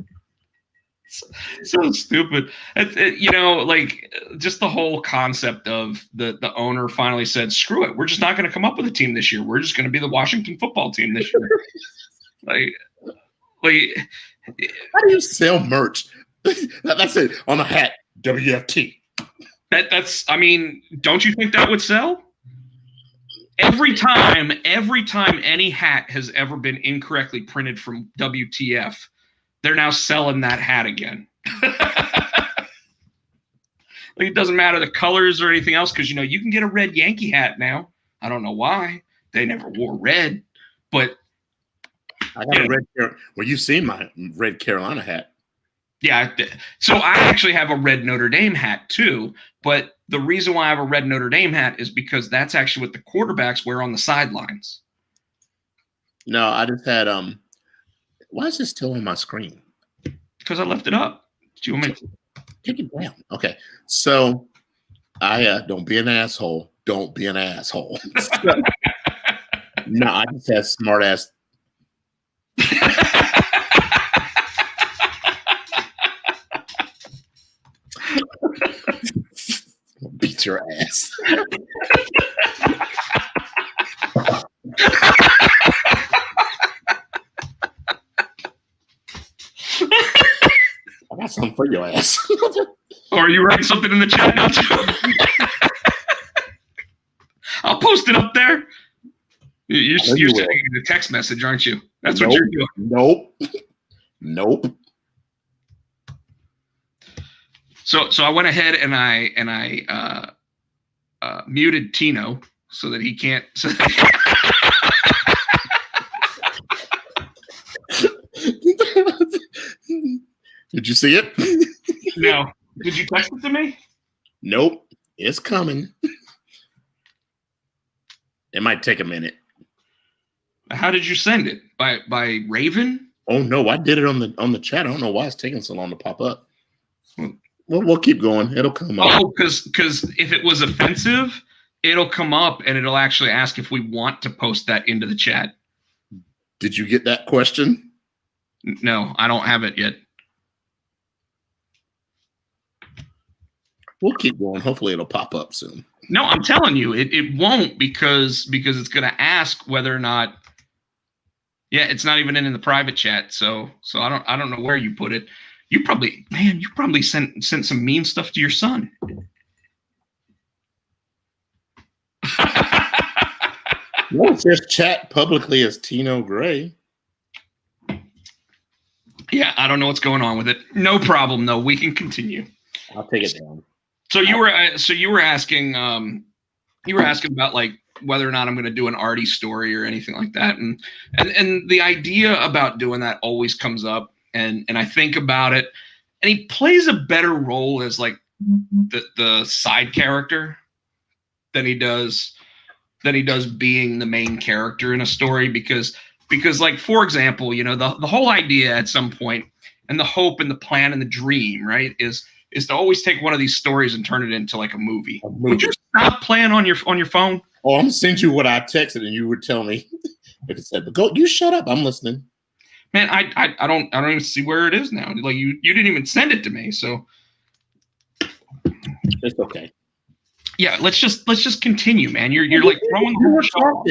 So stupid. Like just the whole concept of the owner finally said, screw it, we're just not going to come up with a team this year. We're just going to be the Washington football team this year. like how do you sell merch? That's it on a hat. WFT. Don't you think that would sell? Every time any hat has ever been incorrectly printed from WTF, they're now selling that hat again. Like, it doesn't matter the colors or anything else, because you can get a red Yankee hat now. I don't know why. They never wore red, but I got a red. Well, you've seen my red Carolina hat. Yeah. So I actually have a red Notre Dame hat too. But the reason why I have a red Notre Dame hat is because that's actually what the quarterbacks wear on the sidelines. No, I just had why is this still on my screen? Because I left it up. Do you want me to take it down? Okay. So I don't be an asshole. Don't be an asshole. No, I just had smart ass. Beat your ass. I got something for your ass. Oh, are you writing something in the chat now too? I'll post it up there. You're sending me the text message, aren't you? That's what you're doing. Nope. So I went ahead and I muted Tino so that he can't. Did you see it? No. Did you text it to me? Nope. It's coming. It might take a minute. How did you send it? By Raven? Oh no, I did it on the chat. I don't know why it's taking so long to pop up. We'll keep going. It'll come up. Oh, because if it was offensive, it'll come up and it'll actually ask if we want to post that into the chat. Did you get that question? No, I don't have it yet. We'll keep going. Hopefully it'll pop up soon. No, I'm telling you, it won't because it's going to ask whether or not. Yeah, it's not even in the private chat, so I don't know where you put it. You probably sent some mean stuff to your son. Well, it says chat publicly as Tino Gray. Yeah, I don't know what's going on with it. No problem, though. We can continue. I'll take it down. So you were asking about like whether or not I'm going to do an arty story or anything like that, and the idea about doing that always comes up, and I think about it, and he plays a better role as like the side character than he does being the main character in a story because like, for example, you know, the whole idea at some point, and the hope and the plan and the dream, right, is to always take one of these stories and turn it into like a movie. Would you stop playing on your phone? Oh, I'm gonna send you what I texted, and you would tell me if it said, "Go, you shut up. I'm listening." Man, I don't even see where it is now. Like you didn't even send it to me, so it's okay. Yeah, let's just continue, man. You're like throwing the whole show off.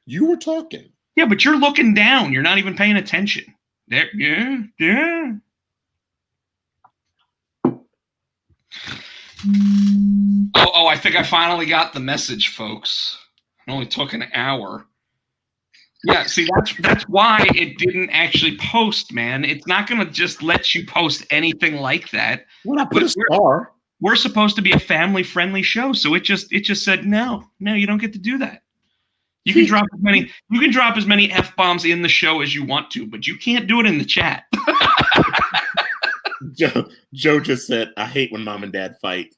You were talking. Yeah, but you're looking down. You're not even paying attention. There, yeah. Oh, I think I finally got the message, folks. It only took an hour. Yeah, see, that's why it didn't actually post, man. It's not going to just let you post anything like that. When I put a star. We're supposed to be a family-friendly show, so it just said no, you don't get to do that. You can drop as many F-bombs in the show as you want to, but you can't do it in the chat. Joe just said, "I hate when mom and dad fight."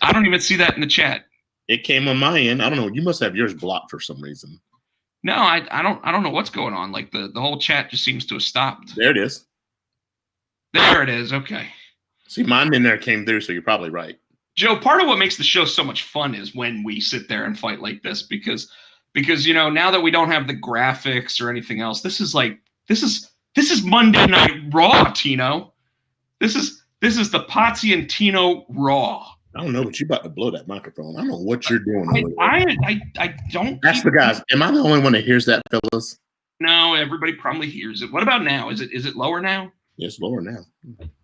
I don't even see that in the chat. It came on my end. I don't know. You must have yours blocked for some reason. No, I don't know what's going on. Like the whole chat just seems to have stopped. There it is. There it is. Okay. See, mine in there came through, so you're probably right. Joe, part of what makes the show so much fun is when we sit there and fight like this because you know, now that we don't have the graphics or anything else, this is Monday Night Raw, Tino. This is the Potsy and Tino Raw. I don't know, but you're about to blow that microphone. I don't know what you're doing. I don't. Ask the guys. Am I the only one that hears that, fellas? No, everybody probably hears it. What about now? Is it lower now? Yeah, it's lower now.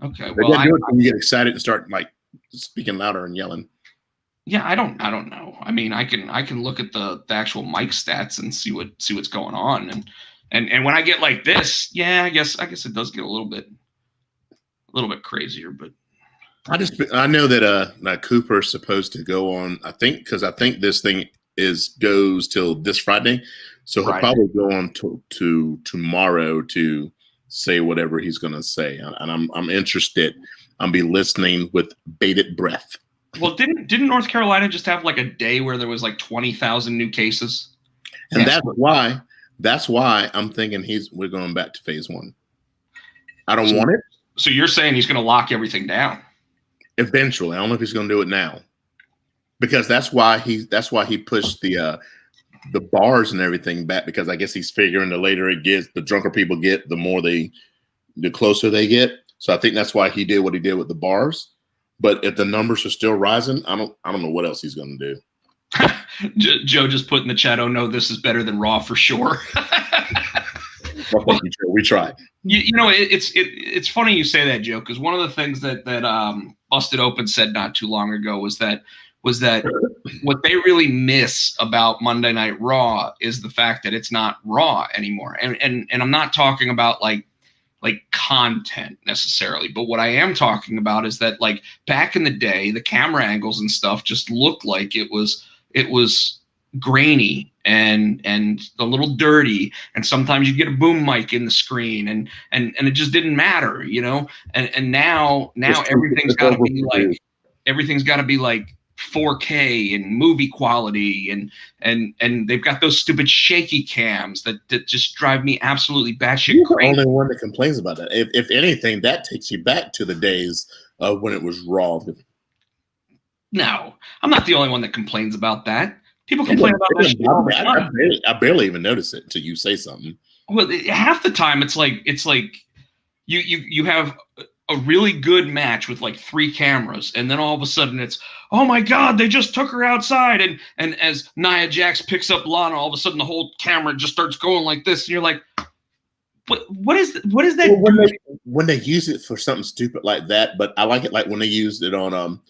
Okay. Well, do it when you get excited and start like speaking louder and yelling. Yeah, I don't know. I mean, I can look at the actual mic stats and see what's going on, and when I get like this, yeah, I guess it does get a little bit crazier, but I know that Cooper's supposed to go on. I think this thing goes till this Friday, so he'll probably go on to tomorrow to say whatever he's going to say, and I'm interested. I'll be listening with bated breath. Well, didn't North Carolina just have like a day where there was like 20,000 new cases? And that's why I'm thinking we're going back to phase 1. I don't want it. So you're saying he's going to lock everything down? Eventually. I don't know if he's going to do it now. Because that's why he pushed the bars and everything back, because I guess he's figuring the later it gets, the drunker people get, the closer they get. So I think that's why he did what he did with the bars. But if the numbers are still rising, I don't know what else he's going to do. Joe just put in the chat, "Oh no, this is better than Raw for sure." Well, we tried. You know, it's funny you say that, Joe, because one of the things that Busted Open said not too long ago was that what they really miss about Monday Night Raw is the fact that it's not Raw anymore. And I'm not talking about like content necessarily, but what I am talking about is that like back in the day, the camera angles and stuff just looked like it was grainy and a little dirty, and sometimes you get a boom mic in the screen, and it just didn't matter, you know. And now everything's got to be like 4K and movie quality, and they've got those stupid shaky cams that just drive me absolutely batshit You're the crazy. only one that complains about that. If anything, that takes you back to the days of when it was raw. No, I'm not the only one that complains about that. People complain about that shit all the time. I barely even notice it until you say something. Well, half the time it's like you have a really good match with like 3 cameras, and then all of a sudden it's, oh my god, they just took her outside, and as Nia Jax picks up Lana, all of a sudden the whole camera just starts going like this, and you're like, what is that? Well, when they use it for something stupid like that, but I like it like when they used it on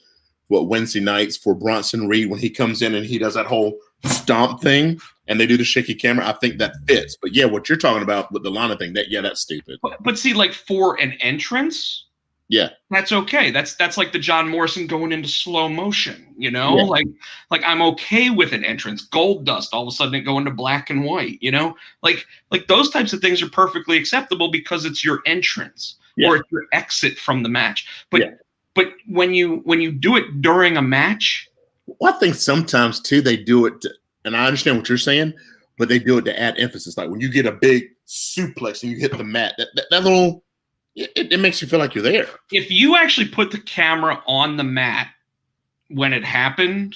Wednesday nights for Bronson Reed when he comes in and he does that whole stomp thing and they do the shaky camera. I think that fits. But yeah, what you're talking about with the Lana thing, that's stupid. But see, like for an entrance, yeah, that's okay. That's like the John Morrison going into slow motion, you know? Yeah. Like I'm okay with an entrance. Gold Dust, all of a sudden it go into black and white, you know? Like those types of things are perfectly acceptable because it's your entrance or it's your exit from the match. But when you do it during a match, well, I think sometimes too they do it, and I understand what you're saying, but they do it to add emphasis. Like when you get a big suplex and you hit the mat, that little it makes you feel like you're there. If you actually put the camera on the mat when it happened,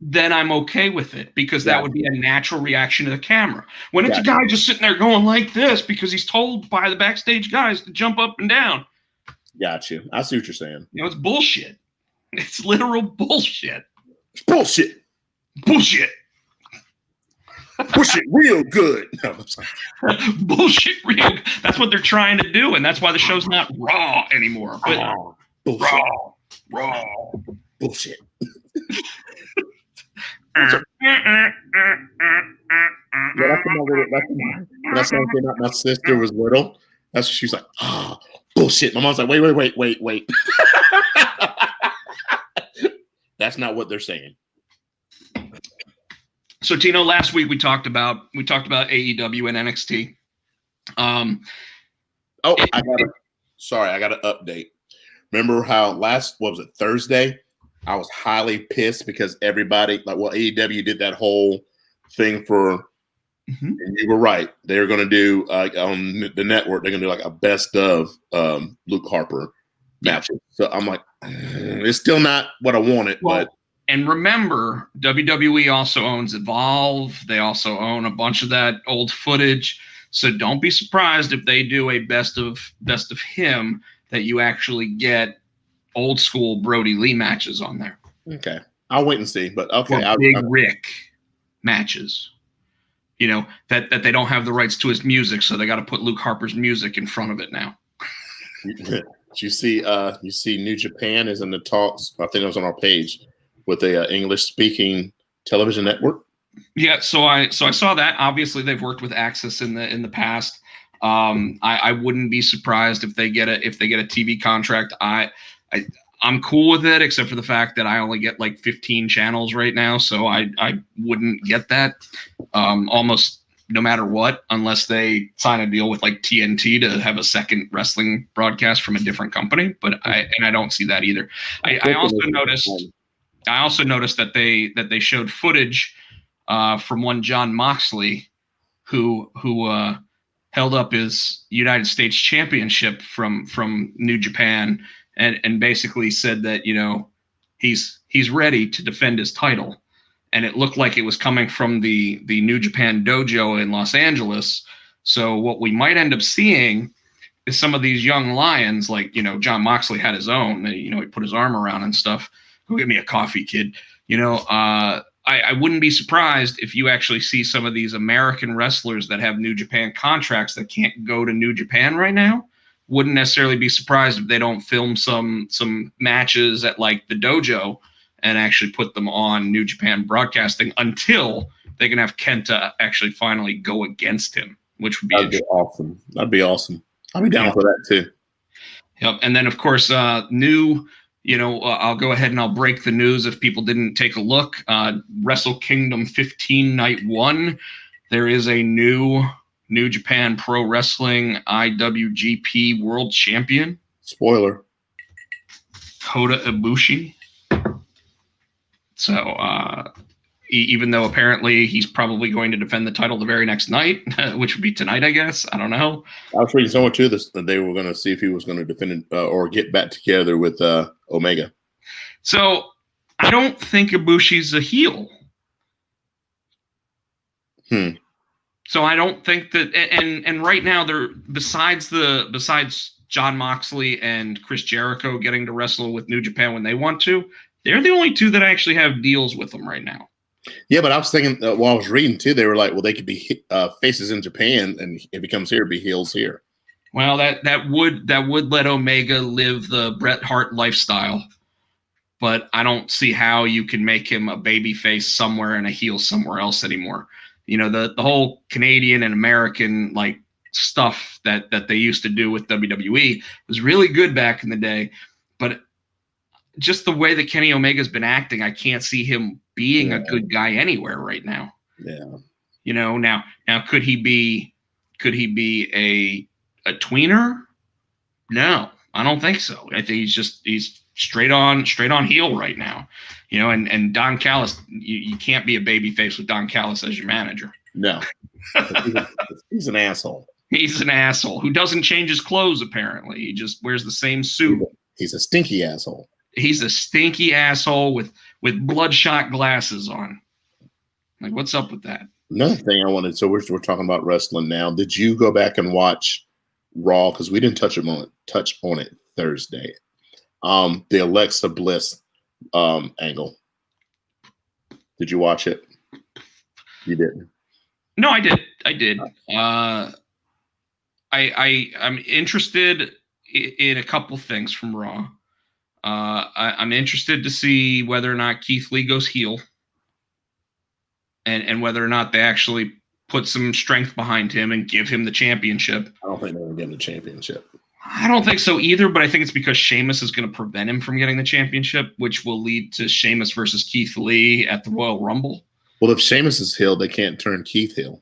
then I'm okay with it because that would be a natural reaction to the camera. When it's a guy just sitting there going like this because he's told by the backstage guys to jump up and down. Got you. I see what you're saying. You know, it's bullshit. It's literal bullshit. It's bullshit. Bullshit. Push it real good. No, bullshit real. That's what they're trying to do, and that's why the show's not raw anymore. But raw. Bullshit. That's something that my sister was little. That's what she was like, bullshit. My mom's like, wait. That's not what they're saying. So Tino, last week we talked about AEW and NXT. I got an update. Remember how Thursday? I was highly pissed because everybody AEW did that whole thing for. And you were right. They're going to do on the network. They're going to do like a best of Luke Harper matches. So I'm like, it's still not what I wanted, but. And remember, WWE also owns Evolve. They also own a bunch of that old footage. So don't be surprised if they do a best of him that you actually get old school Brody Lee matches on there. Okay, I'll wait and see. But okay, Big Rick matches. You know that they don't have the rights to his music, so they got to put Luke Harper's music in front of it now. You see New Japan is in the talks. I think it was on our page with a English-speaking television network. Yeah, so I saw that. Obviously, they've worked with Access in the past. I wouldn't be surprised if they get a TV contract. I'm cool with it, except for the fact that I only get like 15 channels right now, so I wouldn't get that almost no matter what, unless they sign a deal with like TNT to have a second wrestling broadcast from a different company. But I don't see that either. I also noticed that they showed footage from one Jon Moxley who held up his United States Championship from New Japan and basically said that, you know, he's ready to defend his title. And it looked like it was coming from the New Japan dojo in Los Angeles. So what we might end up seeing is some of these young lions, like, you know, Jon Moxley had his own, you know, he put his arm around and stuff. Go get me a coffee, kid. You know, I wouldn't be surprised if you actually see some of these American wrestlers that have New Japan contracts that can't go to New Japan right now. Wouldn't necessarily be surprised if they don't film some matches at like the dojo and actually put them on New Japan Broadcasting until they can have Kenta actually finally go against him, which would be awesome. That'd be awesome. I'll be down for that too. Yep. And then of course, new. You know, I'll go ahead and I'll break the news if people didn't take a look. Wrestle Kingdom 15 Night 1. There is a new New Japan Pro Wrestling IWGP World Champion. Spoiler. Kota Ibushi. So even though apparently he's probably going to defend the title the very next night, which would be tonight, I guess. I don't know. I was reading somewhere too that they were going to see if he was going to defend it or get back together with Omega. So I don't think Ibushi's a heel. So I don't think that, and right now they're besides Jon Moxley and Chris Jericho getting to wrestle with New Japan when they want to, they're the only two that actually have deals with them right now. Yeah, but I was thinking while I was reading too, they were like, well, they could be faces in Japan, and if he comes here, be heels here. Well, that would let Omega live the Bret Hart lifestyle, but I don't see how you can make him a baby face somewhere and a heel somewhere else anymore. You know, the whole Canadian and American like stuff that they used to do with WWE was really good back in the day, but just the way that Kenny Omega's been acting, I can't see him being a good guy anywhere right now. Yeah. You know, now could he be a tweener? No, I don't think so. I think he's straight on heel right now. You know, and Don Callis, you can't be a babyface with Don Callis as your manager. No. He's an asshole. He's an asshole who doesn't change his clothes, apparently. He just wears the same suit. He's a stinky asshole. He's a stinky asshole with bloodshot glasses on. Like, what's up with that? Another thing I wanted, so we're talking about wrestling now. Did you go back and watch Raw? Because we didn't touch on it Thursday. The Alexa Bliss angle. Did you watch it? You didn't. No, I did. I'm interested in a couple things from Raw. I'm interested to see whether or not Keith Lee goes heel, and whether or not they actually put some strength behind him and give him the championship. I don't think they're going to give him the championship. I don't think so either, but I think it's because Sheamus is going to prevent him from getting the championship, which will lead to Sheamus versus Keith Lee at the Royal Rumble. Well, if Sheamus is heel, they can't turn Keith heel.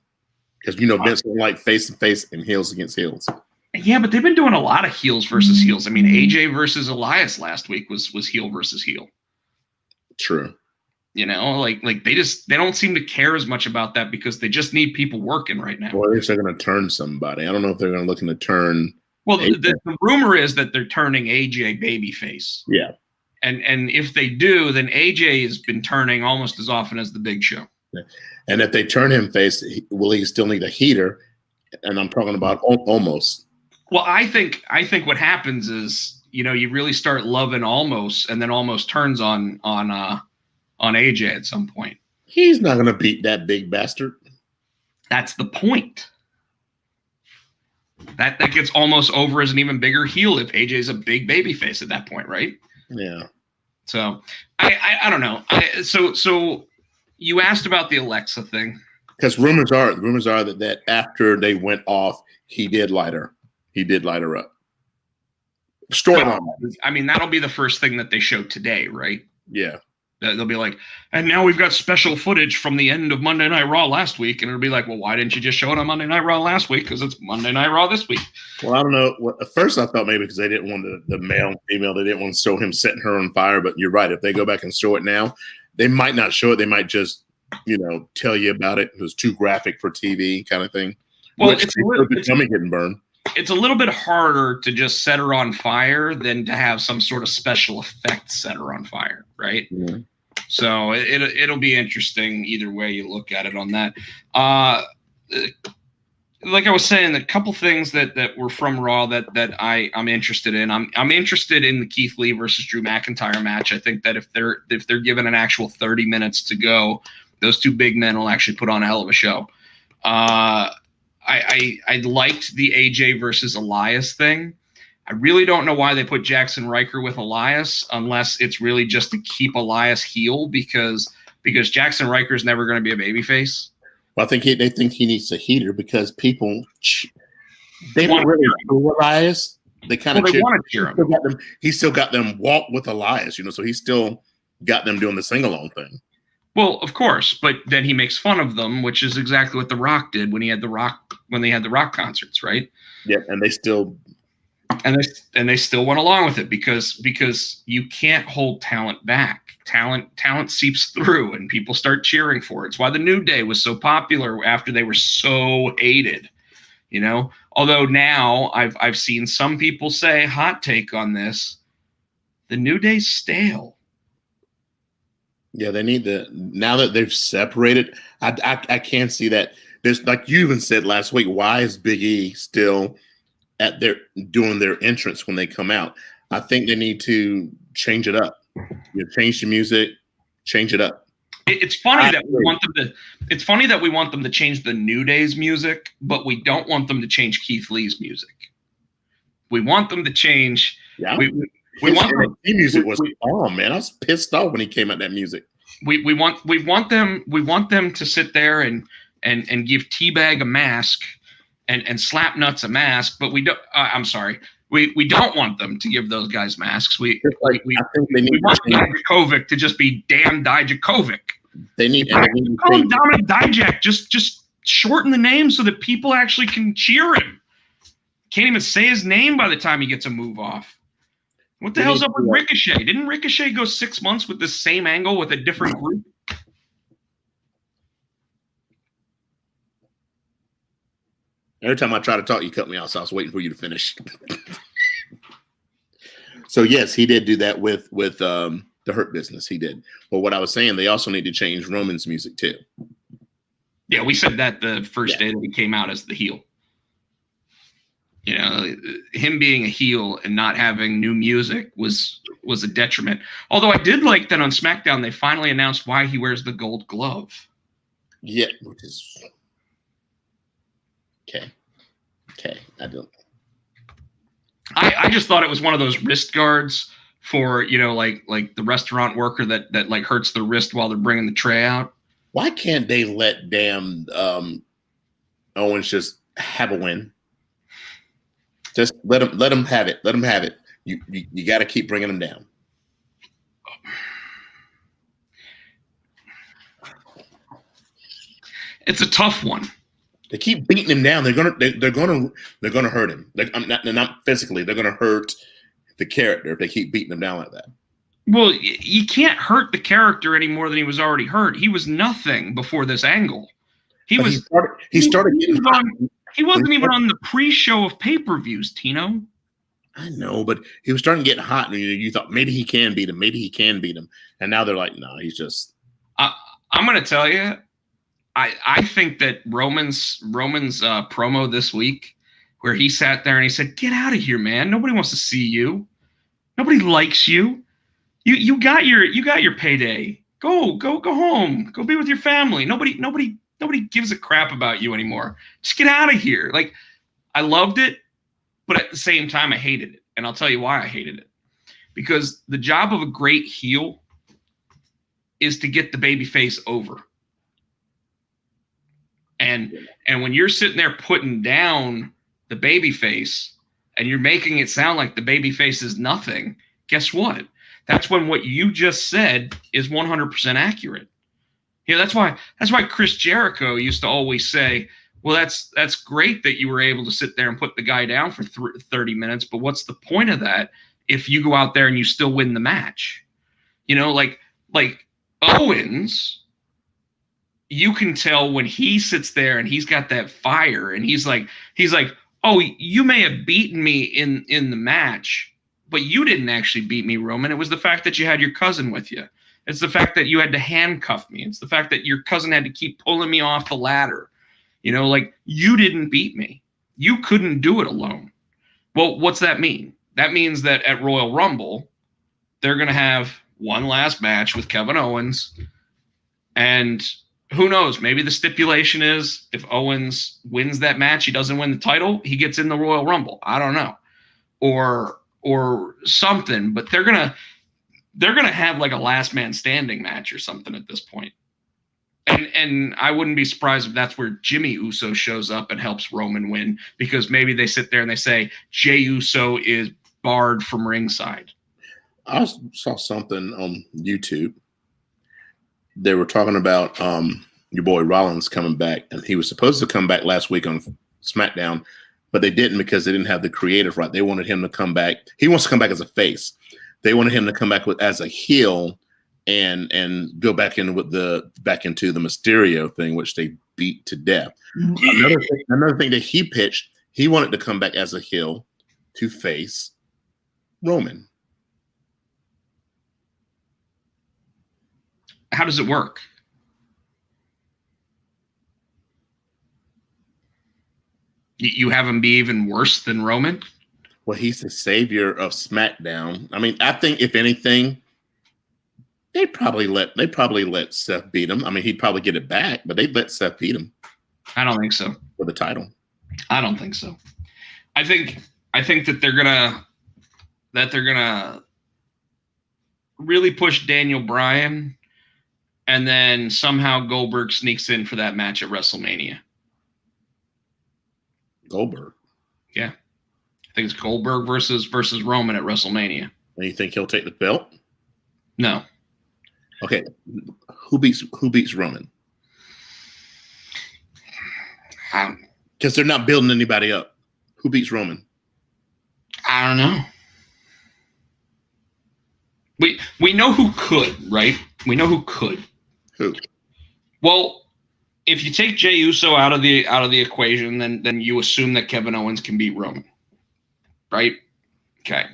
Because, you know, Vince don't like face-to-face and heels against heels. Yeah, but they've been doing a lot of heels versus heels. I mean, AJ versus Elias last week was heel versus heel. True. You know, like they don't seem to care as much about that because they just need people working right now. Well, they're going to turn somebody. I don't know if they're going to looking to turn. Well, the rumor is that they're turning AJ babyface. Yeah. And if they do, then AJ has been turning almost as often as the Big Show. Yeah. And if they turn him face, will he still need a heater? And I'm talking about almost. Well, I think what happens is, you know, you really start loving Almost, and then Almost turns on AJ at some point. He's not going to beat that big bastard. That's the point. That gets Almost over as an even bigger heel if AJ's a big baby face at that point, right? Yeah. So I don't know. So you asked about the Alexa thing. Because rumors are that after they went off, he did light her up. Storyline. I mean, that'll be the first thing that they show today, right? Yeah. They'll be like, and now we've got special footage from the end of Monday Night Raw last week. And it'll be like, well, why didn't you just show it on Monday Night Raw last week? Because it's Monday Night Raw this week. Well, I don't know. At first, I thought maybe because they didn't want the male and female, they didn't want to show him setting her on fire. But you're right. If they go back and show it now, they might not show it. They might just, you know, tell you about it. It was too graphic for TV kind of thing. Well, it's getting burned. It's a little bit harder to just set her on fire than to have some sort of special effect set her on fire, right? Mm-hmm. So it'll be interesting either way you look at it on that. Like I was saying, a couple things that were from Raw that I'm interested in. I'm interested in the Keith Lee versus Drew McIntyre match. I think that if they're given an actual 30 minutes to go, those two big men will actually put on a hell of a show. I liked the AJ versus Elias thing. I really don't know why they put Jackson Riker with Elias unless it's really just to keep Elias heel because Jackson Riker is never going to be a babyface. Well, I think they think he needs a heater because people they don't really boo Elias. They kind of want to cheer him. He still got them walk with Elias, you know, so he still got them doing the sing along thing. Well, of course, but then he makes fun of them, which is exactly what The Rock did when they had the Rock concerts, right? Yeah, and they still and they still went along with it because you can't hold talent back. Talent seeps through, and people start cheering for it. It's why the New Day was so popular after they were so hated. Although now I've seen some people say, hot take on this, the New Day's stale. Yeah, they need to, now that they've separated. I can't see that. There's, like you even said last week, why is Big E still at their doing their entrance when they come out? I think they need to change it up. Change the music, change it up. It's funny that we want them to. It's funny that we want them to change the New Day's music, but we don't want them to change Keith Lee's music. We want them to change. Yeah, we want them, music was bomb, man. I was pissed off when he came out that music. We want them to sit there and give Teabag a mask and Slapnuts a mask, but we don't. I'm sorry. We don't want them to give those guys masks. We want Dijakovic to just be damn Dijakovic. They need call him Dominic Dijak. Just shorten the name so that people actually can cheer him. Can't even say his name by the time he gets a move off. What the hell's up with Ricochet? Didn't Ricochet go 6 months with the same angle with a different group? Every time I try to talk, you cut me off, so I was waiting for you to finish. So yes, he did do that with the Hurt Business. He did. But what I was saying, they also need to change Roman's music too. Yeah, we said that the first day that he came out as the heel. Him being a heel and not having new music was a detriment. Although I did like that on SmackDown, they finally announced why he wears the gold glove. Yeah, which is okay. I don't. I just thought it was one of those wrist guards for like the restaurant worker that like hurts the wrist while they're bringing the tray out. Why can't they let damn Owens just have a win? Just let him have it. Let him have it. You got to keep bringing him down. It's a tough one. They keep beating him down. They're gonna hurt him. They're not physically. They're gonna hurt the character if they keep beating him down like that. Well, you can't hurt the character any more than he was already hurt. He was nothing before this angle. He started getting hot. He wasn't even on the pre-show of pay-per-views, Tino. I know, but he was starting to get hot, and you thought maybe he can beat him. Maybe he can beat him. And now they're like, no, he's just. I'm going to tell you, I think that Roman's promo this week, where he sat there and he said, "Get out of here, man! Nobody wants to see you. Nobody likes you. You got your payday. Go home. Go be with your family. Nobody gives a crap about you anymore. Just get out of here." Like, I loved it, but at the same time, I hated it. And I'll tell you why I hated it. Because the job of a great heel is to get the babyface over. And when you're sitting there putting down the babyface and you're making it sound like the babyface is nothing, guess what? That's when what you just said is 100% accurate. That's why Chris Jericho used to always say, well, that's great that you were able to sit there and put the guy down for 30 minutes, but what's the point of that if you go out there and you still win the match? Like Owens, you can tell when he sits there and he's got that fire and he's like, oh, you may have beaten me in the match, but you didn't actually beat me, Roman. It was the fact that you had your cousin with you. It's the fact that you had to handcuff me. It's the fact that your cousin had to keep pulling me off the ladder. Like, you didn't beat me. You couldn't do it alone. Well, what's that mean? That means that at Royal Rumble, they're going to have one last match with Kevin Owens. And who knows? Maybe the stipulation is if Owens wins that match, he doesn't win the title, he gets in the Royal Rumble. I don't know. Or something. But they're going to have like a last man standing match or something at this point. And I wouldn't be surprised if that's where Jimmy Uso shows up and helps Roman win, because maybe they sit there and they say Jey Uso is barred from ringside. I saw something on YouTube. They were talking about your boy Rollins coming back, and he was supposed to come back last week on SmackDown, but they didn't because they didn't have the creative right. They wanted him to come back. He wants to come back as a face. They wanted him to come back as a heel and go back into the Mysterio thing, which they beat to death. Another thing that he pitched, he wanted to come back as a heel to face Roman. How does it work? You have him be even worse than Roman? Well, he's the savior of SmackDown. I mean, I think if anything, they probably let Seth beat him. I mean, he'd probably get it back, but they'd let Seth beat him. I don't think so. For the title. I don't think so. I think that they're gonna really push Daniel Bryan, and then somehow Goldberg sneaks in for that match at WrestleMania. Goldberg. Yeah. I think it's Goldberg versus Roman at WrestleMania. And you think he'll take the belt? No. Okay. Who beats Roman? Because they're not building anybody up. Who beats Roman? I don't know. We know who could, right? We know who could. Who? Well, if you take Jey Uso out of the equation, then you assume that Kevin Owens can beat Roman, right? Okay.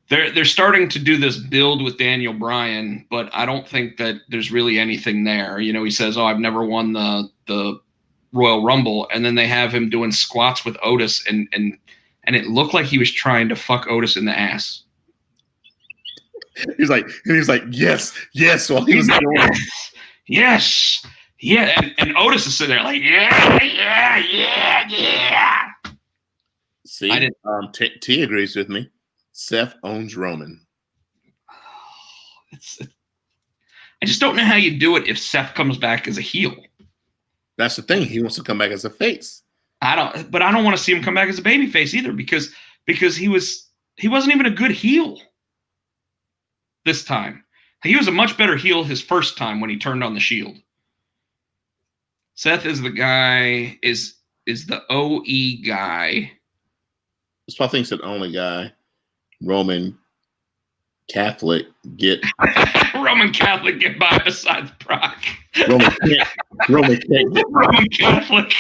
They're starting to do this build with Daniel Bryan, but I don't think that there's really anything there. You know, he says, "Oh, I've never won the Royal Rumble," and then they have him doing squats with Otis, and it looked like he was trying to fuck Otis in the ass. He's like, yes, while he was doing yes, yeah, and Otis is sitting there like, yeah. See, T agrees with me. Seth owns Roman. I just don't know how you do it if Seth comes back as a heel. That's the thing. He wants to come back as a face. I don't want to see him come back as a babyface either because he wasn't even a good heel this time. He was a much better heel his first time when he turned on the Shield. Seth is the guy, is the OE guy. That's why I think it's the only guy. Roman Catholic get Roman Catholic get by besides Brock. Roman can't get Roman Catholic.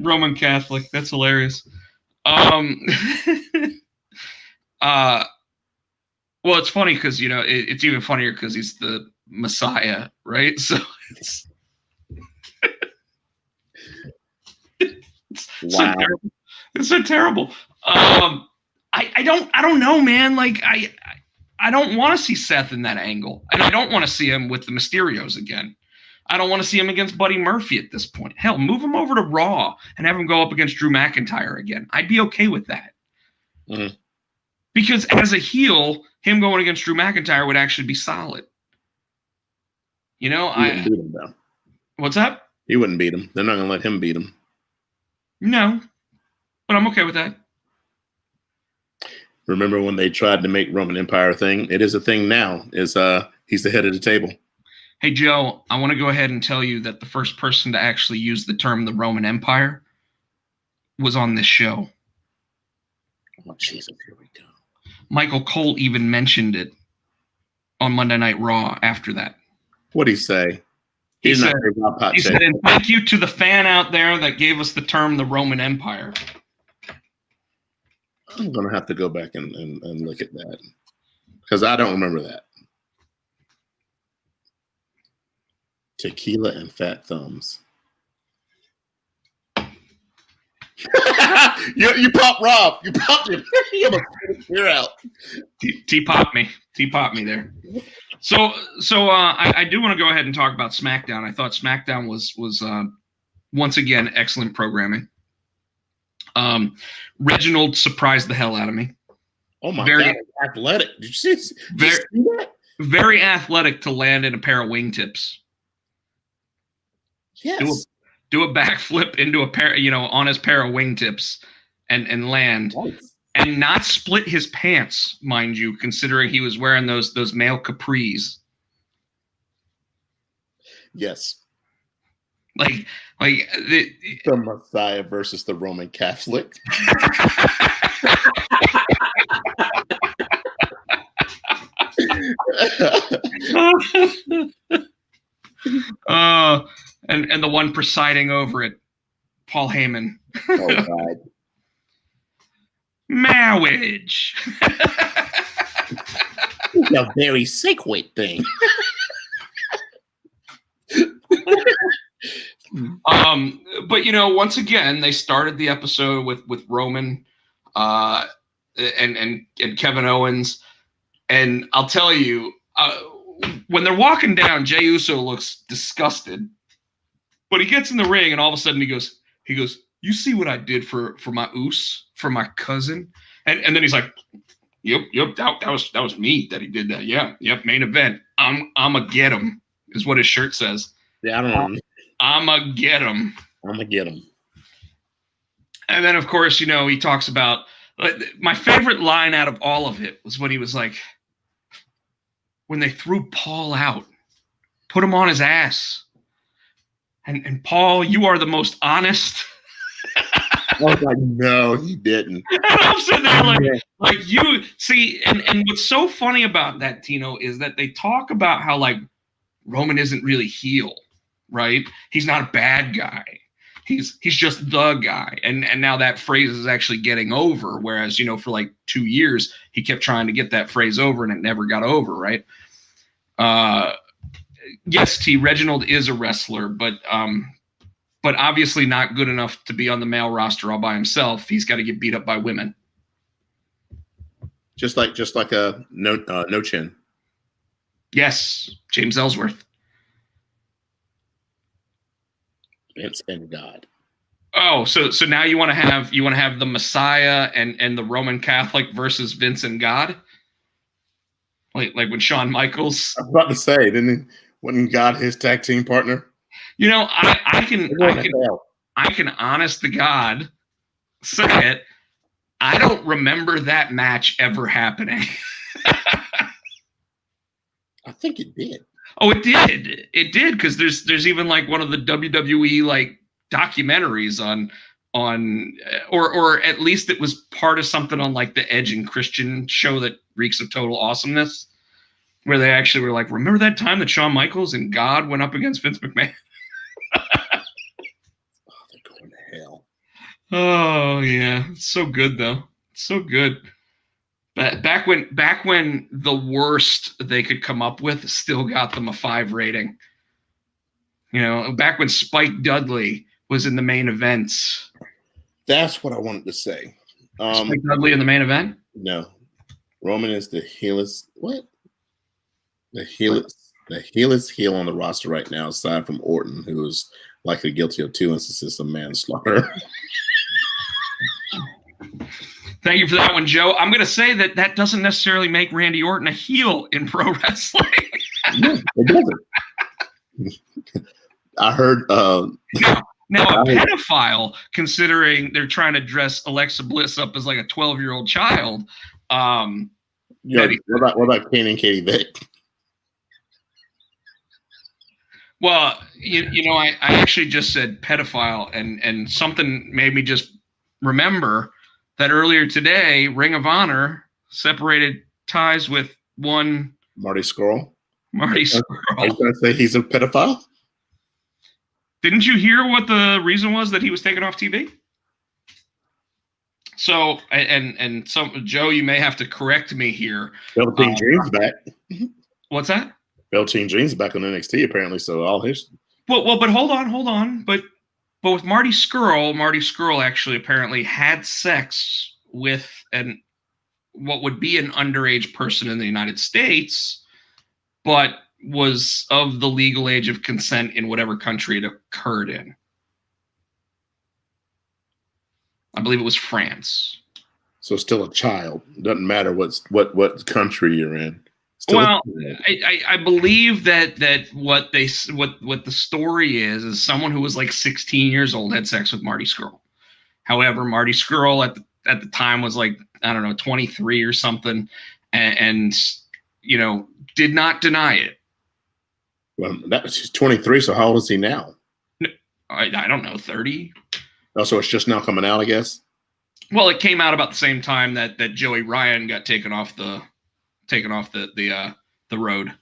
Roman Catholic. That's hilarious. Well, it's funny because it's even funnier because he's the Messiah, right? So wow. It's so terrible. I don't know, man. Like I don't want to see Seth in that angle, and I don't want to see him with the Mysterios again. I don't want to see him against Buddy Murphy at this point. Hell, move him over to Raw and have him go up against Drew McIntyre again. I'd be okay with that. Mm-hmm. Because as a heel, him going against Drew McIntyre would actually be solid. You know, beat him, though. What's up? He wouldn't beat him. They're not going to let him beat him. No, but I'm okay with that. Remember when they tried to make Roman Empire a thing? It is a thing now. He's the head of the table. Hey, Joe, I want to go ahead and tell you that the first person to actually use the term the Roman Empire was on this show. Oh, Jesus, here we go. Michael Cole even mentioned it on Monday Night Raw after that. What'd he say? He said, and thank you to the fan out there that gave us the term the Roman Empire. I'm going to have to go back and look at that because I don't remember that. Tequila and fat thumbs. you popped Rob. You popped him. You're out. T popped me. T popped me there. So I do want to go ahead and talk about SmackDown. I thought SmackDown was once again excellent programming. Reginald surprised the hell out of me. Oh my God, athletic! Did you see that? Very athletic to land in a pair of wingtips. Yes. Do a backflip into a pair, on his pair of wingtips, and land, nice. And not split his pants, mind you, considering he was wearing those male capris. Yes. Like, The Messiah versus the Roman Catholic. And the one presiding over it, Paul Heyman. Oh God. Marriage. It's a very sacred thing. But once again, they started the episode with Roman, and Kevin Owens, and I'll tell you, when they're walking down, Jey Uso looks disgusted, but he gets in the ring, and all of a sudden he goes, "You see what I did for my Us, for my cousin?" And then he's like, "Yep, that was me that he did that. Yeah, yep, main event. I'ma get him," is what his shirt says. Yeah, I don't know. I'ma get him. I'm gonna get him. And then, of course, he talks about my favorite line out of all of it was when he was like, when they threw Paul out, put him on his ass. And Paul, you are the most honest. I was like, no, he didn't. And I'm sitting there like you see, and what's so funny about that, Tino, is that they talk about how like Roman isn't really heel, right? He's not a bad guy. He's just the guy. And now that phrase is actually getting over. Whereas, for like 2 years, he kept trying to get that phrase over and it never got over, right? Yes, T. Reginald is a wrestler, but obviously not good enough to be on the male roster all by himself. He's got to get beat up by women. Just like a no chin. Yes, James Ellsworth. Vince and God. Oh, so now you want to have the Messiah and the Roman Catholic versus Vince and God, like when Shawn Michaels. I was about to say, wasn't God his tag team partner? I can honest to God say it. I don't remember that match ever happening. I think it did. Oh, it did. It did, because there's even like one of the WWE like documentaries on or at least it was part of something on like the Edge and Christian show that reeks of total awesomeness, where they actually were like, remember that time that Shawn Michaels and God went up against Vince McMahon? Oh, they're going to hell. Oh yeah, it's so good though. It's so good. But back when the worst they could come up with still got them a 5 rating. Back when Spike Dudley was in the main events. That's what I wanted to say. Spike Dudley in the main event? No. Roman is the heelest. What? The heelest heel on the roster right now, aside from Orton, who is likely guilty of 2 instances of manslaughter. Thank you for that one, Joe. I'm going to say that doesn't necessarily make Randy Orton a heel in pro wrestling. No, it doesn't. I heard. Now a pedophile, considering they're trying to dress Alexa Bliss up as like a 12-year-old child. What about Kane and Katie Vick? Well, I actually just said pedophile, and something made me just remember that earlier today, Ring of Honor separated ties with one Marty Scurll. Marty Scurll. Are you going to say he's a pedophile? Didn't you hear what the reason was that he was taken off TV? So, and some Joe, you may have to correct me here. Velveteen Dream's back. What's that? Velveteen Dream's back on NXT apparently. So all his. Well, but hold on. But with Marty Scurll actually apparently had sex with what would be an underage person in the United States, but was of the legal age of consent in whatever country it occurred in. I believe it was France. So still a child. Doesn't matter what country you're in. Well, I believe that what the story is someone who was like 16 years old had sex with Marty Scurll. However, Marty Scurll at the time was like, I don't know, 23 or something, and did not deny it. Well, that was 23. So how old is he now? I don't know, 30. Oh, so it's just now coming out, I guess. Well, it came out about the same time that Joey Ryan got taken off the road.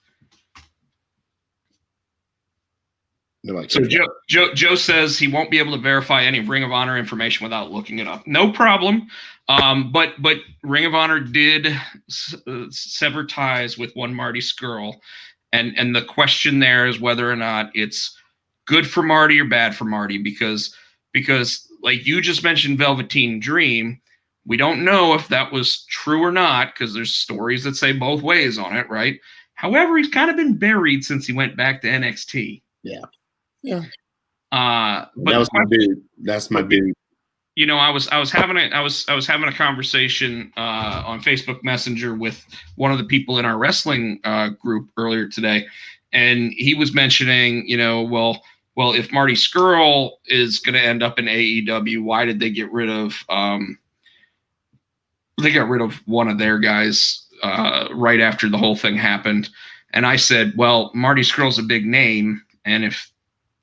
Like, so Joe says he won't be able to verify any Ring of Honor information without looking it up. No problem. But Ring of Honor did sever ties with one Marty Scurll, and the question there is whether or not it's good for Marty or bad for Marty, because like you just mentioned Velveteen Dream, we don't know if that was true or not, because there's stories that say both ways on it, right? However, he's kind of been buried since he went back to NXT. Yeah. But that was my dude. That's my dude. You know, I was having a conversation on Facebook Messenger with one of the people in our wrestling group earlier today, and he was mentioning, you know, well, if Marty Scurll is going to end up in AEW, why did they get rid of one of their guys right after the whole thing happened? And I said, well, Marty Scurll's a big name, and if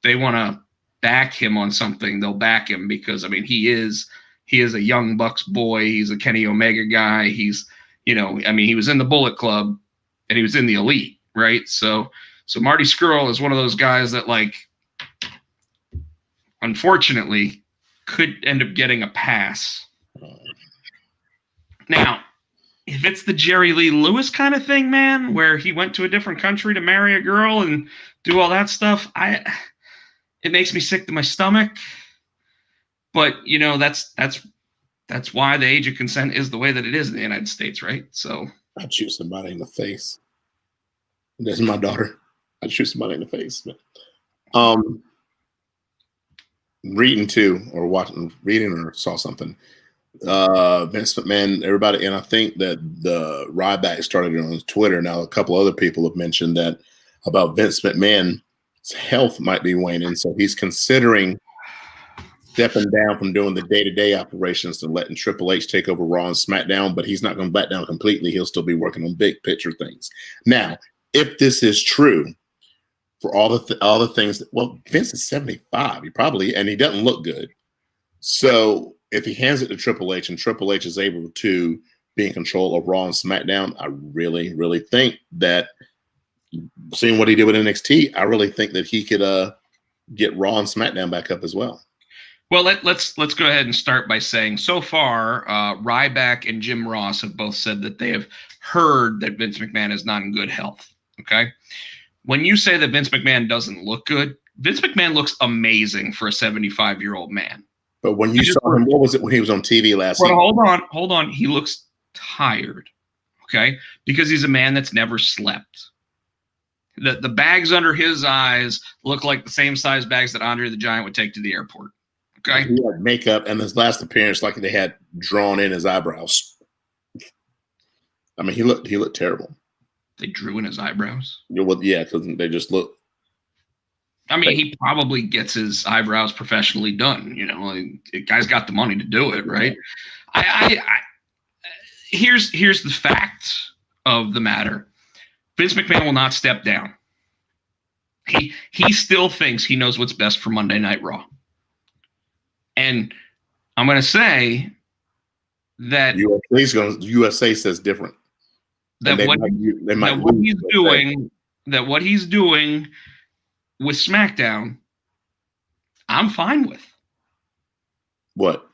they want to back him on something, they'll back him, because I mean, he is a Young Bucks boy. He's a Kenny Omega guy. He's, you know, I mean, he was in the Bullet Club and he was in the Elite, right? So Marty Scurll is one of those guys that, like, unfortunately could end up getting a pass. Now, if it's the Jerry Lee Lewis kind of thing, man, where he went to a different country to marry a girl and do all that stuff, it makes me sick to my stomach. But, you know, that's why the age of consent is the way that it is in the United States, right? So I'd shoot somebody in the face. That's my daughter. I'd shoot somebody in the face. Reading or saw something. Vince McMahon, everybody, and I think that the Ryback started it on Twitter. Now a couple other people have mentioned that about Vince McMahon's health might be waning, so he's considering stepping down from doing the day-to-day operations and letting Triple H take over Raw and SmackDown, but he's not going to back down completely. He'll still be working on big picture things. Now, if this is true, for all the things that, Vince is 75, he doesn't look good. So if he hands it to Triple H and Triple H is able to be in control of Raw and SmackDown, I really, really think that, seeing what he did with NXT, I really think that he could get Raw and SmackDown back up as well. Well, let's go ahead and start by saying, so far, Ryback and Jim Ross have both said that they have heard that Vince McMahon is not in good health. Okay, when you say that Vince McMahon doesn't look good, Vince McMahon looks amazing for a 75-year-old man. But when you saw him, what was it when he was on TV last week? Hold on. He looks tired, okay? Because he's a man that's never slept. The bags under his eyes look like the same size bags that Andre the Giant would take to the airport, okay? He had makeup, and his last appearance, like they had drawn in his eyebrows. I mean, he looked terrible. They drew in his eyebrows? Well, yeah, because they just look. I mean, he probably gets his eyebrows professionally done. You know, the guy's got the money to do it, right? Here's the fact of the matter. Vince McMahon will not step down. He still thinks he knows what's best for Monday Night Raw. And I'm going to say that USA says different. That what he's doing with SmackDown, I'm fine with. What?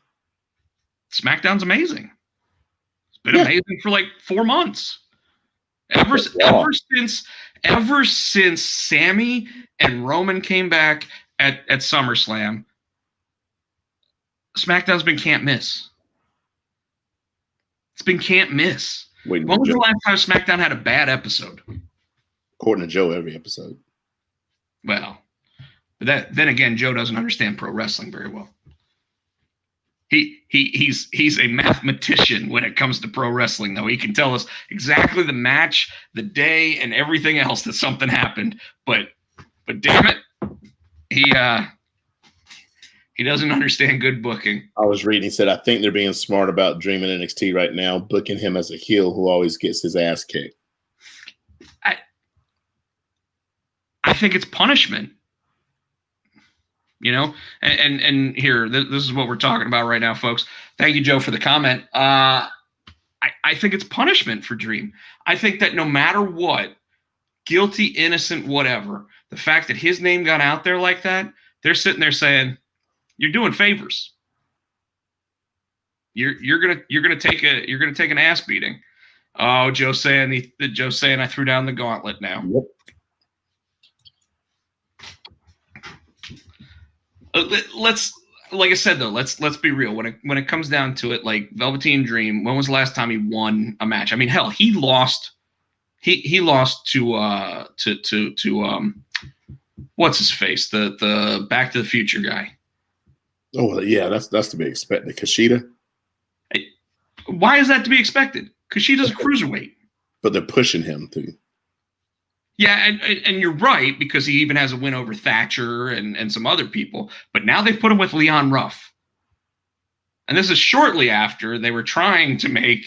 SmackDown's amazing. It's been amazing for like 4 months. Ever since Sammy and Roman came back at SummerSlam, SmackDown's been can't miss. It's been can't miss. When was the last time SmackDown had a bad episode? According to Joe, every episode. Well, but then again, Joe doesn't understand pro wrestling very well. He's a mathematician when it comes to pro wrestling, though. He can tell us exactly the match, the day, and everything else that something happened. But damn it, he doesn't understand good booking. I was reading, he said, I think they're being smart about Dream in NXT right now, booking him as a heel who always gets his ass kicked. I think it's punishment. you know. And here, this is what we're talking about right now, folks. Thank you, Joe, for the comment. I think it's punishment for Dream. I think that no matter what, guilty, innocent, whatever, the fact that his name got out there like that, they're sitting there saying, "You're doing favors. You're gonna take an ass beating." Oh, Joe saying I threw down the gauntlet now. Yep. Let's, like I said though, let's be real. When it comes down to it, like Velveteen Dream, when was the last time he won a match? I mean, hell, he lost. He lost to what's his face, the Back to the Future guy. Oh yeah, that's to be expected. Kushida. Why is that to be expected? Kushida's a cruiserweight. But they're pushing him too. Yeah, and you're right, because he even has a win over Thatcher and some other people. But now they've put him with Leon Ruff. And this is shortly after they were trying to make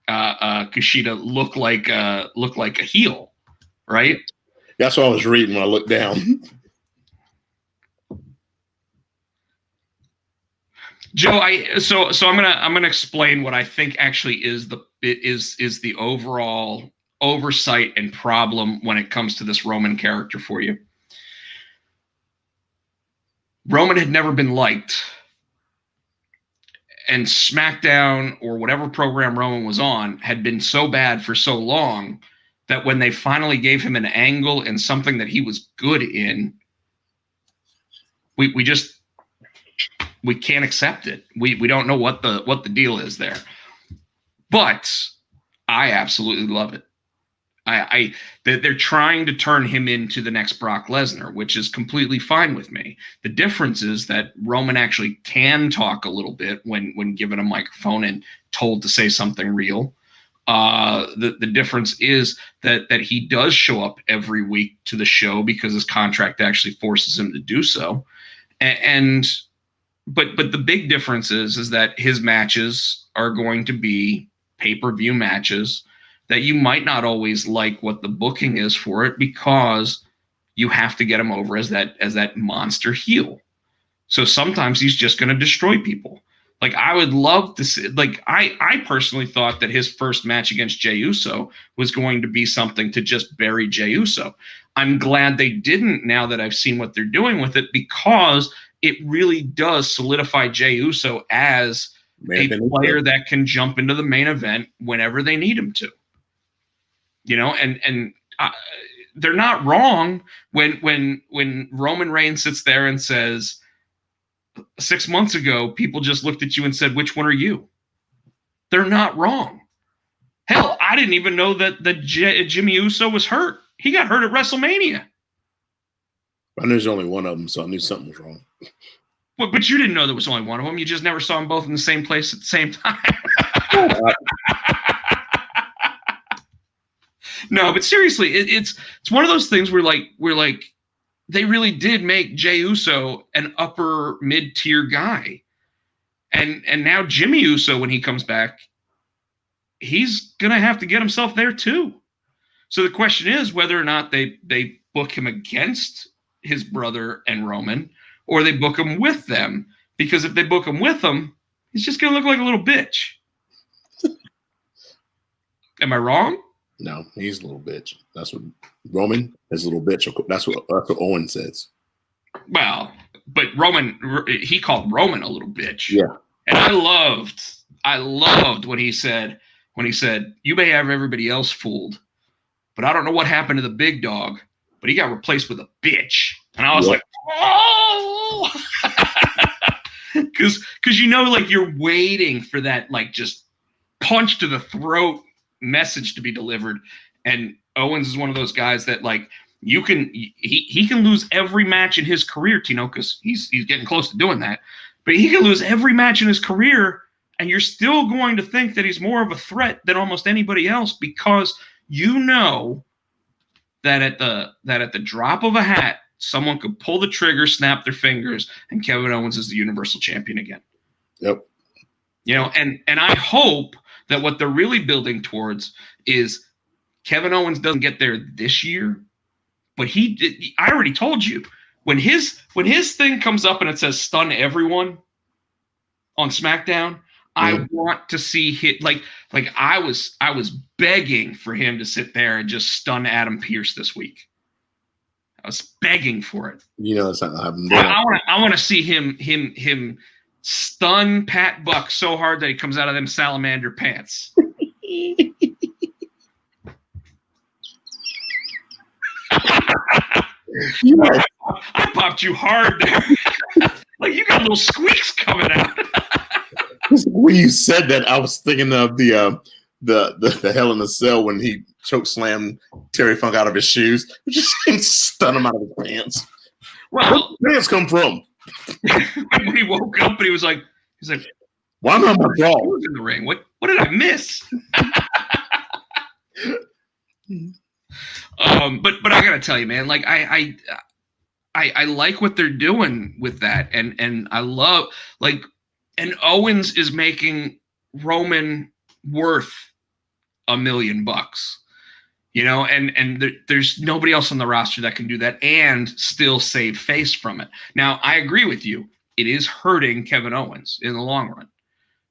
Kushida look like a heel, right? That's what I was reading when I looked down. Joe, so I'm gonna explain what I think actually is the overall oversight and problem when it comes to this Roman character for you. Roman had never been liked, and SmackDown or whatever program Roman was on had been so bad for so long that when they finally gave him an angle and something that he was good in, we can't accept it. We don't know what the deal is there. But I absolutely love it. They're trying to turn him into the next Brock Lesnar, which is completely fine with me. The difference is that Roman actually can talk a little bit when given a microphone and told to say something real. The difference is that he does show up every week to the show because his contract actually forces him to do so. But the big difference is that his matches are going to be pay-per-view matches that you might not always like what the booking is for it, because you have to get him over as that monster heel. So sometimes he's just going to destroy people. Like, I would love to see, like, I personally thought that his first match against Jey Uso was going to be something to just bury Jey Uso. I'm glad they didn't, now that I've seen what they're doing with it, because it really does solidify Jey Uso as a player that can jump into the main event whenever they need him to. You know, and they're not wrong when Roman Reigns sits there and says, 6 months ago, people just looked at you and said, "Which one are you?" They're not wrong. Hell, I didn't even know that Jimmy Uso was hurt. He got hurt at WrestleMania. I knew there's only one of them, so I knew something was wrong. But you didn't know there was only one of them. You just never saw them both in the same place at the same time. No, but seriously, it's one of those things where they really did make Jey Uso an upper mid-tier guy. And now Jimmy Uso, when he comes back, he's going to have to get himself there too. So the question is whether or not they book him against his brother and Roman, or they book him with them. Because if they book him with them, he's just going to look like a little bitch. Am I wrong? No, he's a little bitch. That's what Roman is, a little bitch. That's what Owen says. Well, but Roman, he called Roman a little bitch. Yeah. And I loved when he said, "You may have everybody else fooled, but I don't know what happened to the big dog, but he got replaced with a bitch." And I was like, "Oh," because like you're waiting for that, like, just punch to the throat message to be delivered. And Owens is one of those guys that, like, he can lose every match in his career, Tino, because he's getting close to doing that. But he can lose every match in his career, and you're still going to think that he's more of a threat than almost anybody else, because you know that at the drop of a hat, someone could pull the trigger, snap their fingers, and Kevin Owens is the Universal Champion again. Yep. You know, and I hope that what they're really building towards is Kevin Owens doesn't get there this year, but I already told you, when his thing comes up and it says stun everyone on SmackDown, I want to see hit like I was begging for him to sit there and just stun Adam Pearce this week. I was begging for it. You know, it's not happening. I want to see him stun Pat Buck so hard that he comes out of them salamander pants. I popped you hard there. Like you got little squeaks coming out. When you said that, I was thinking of the Hell in a Cell when he choke slammed Terry Funk out of his shoes, just stun him out of his pants. Well, where did pants come from? When he woke up and he's like, why am I my bra in the ring? What did I miss? But I gotta tell you, man, like I like what they're doing with that, and I love like, and Owens is making Roman worth $1 million, you know, and there's nobody else on the roster that can do that and still save face from it. Now, I agree with you; it is hurting Kevin Owens in the long run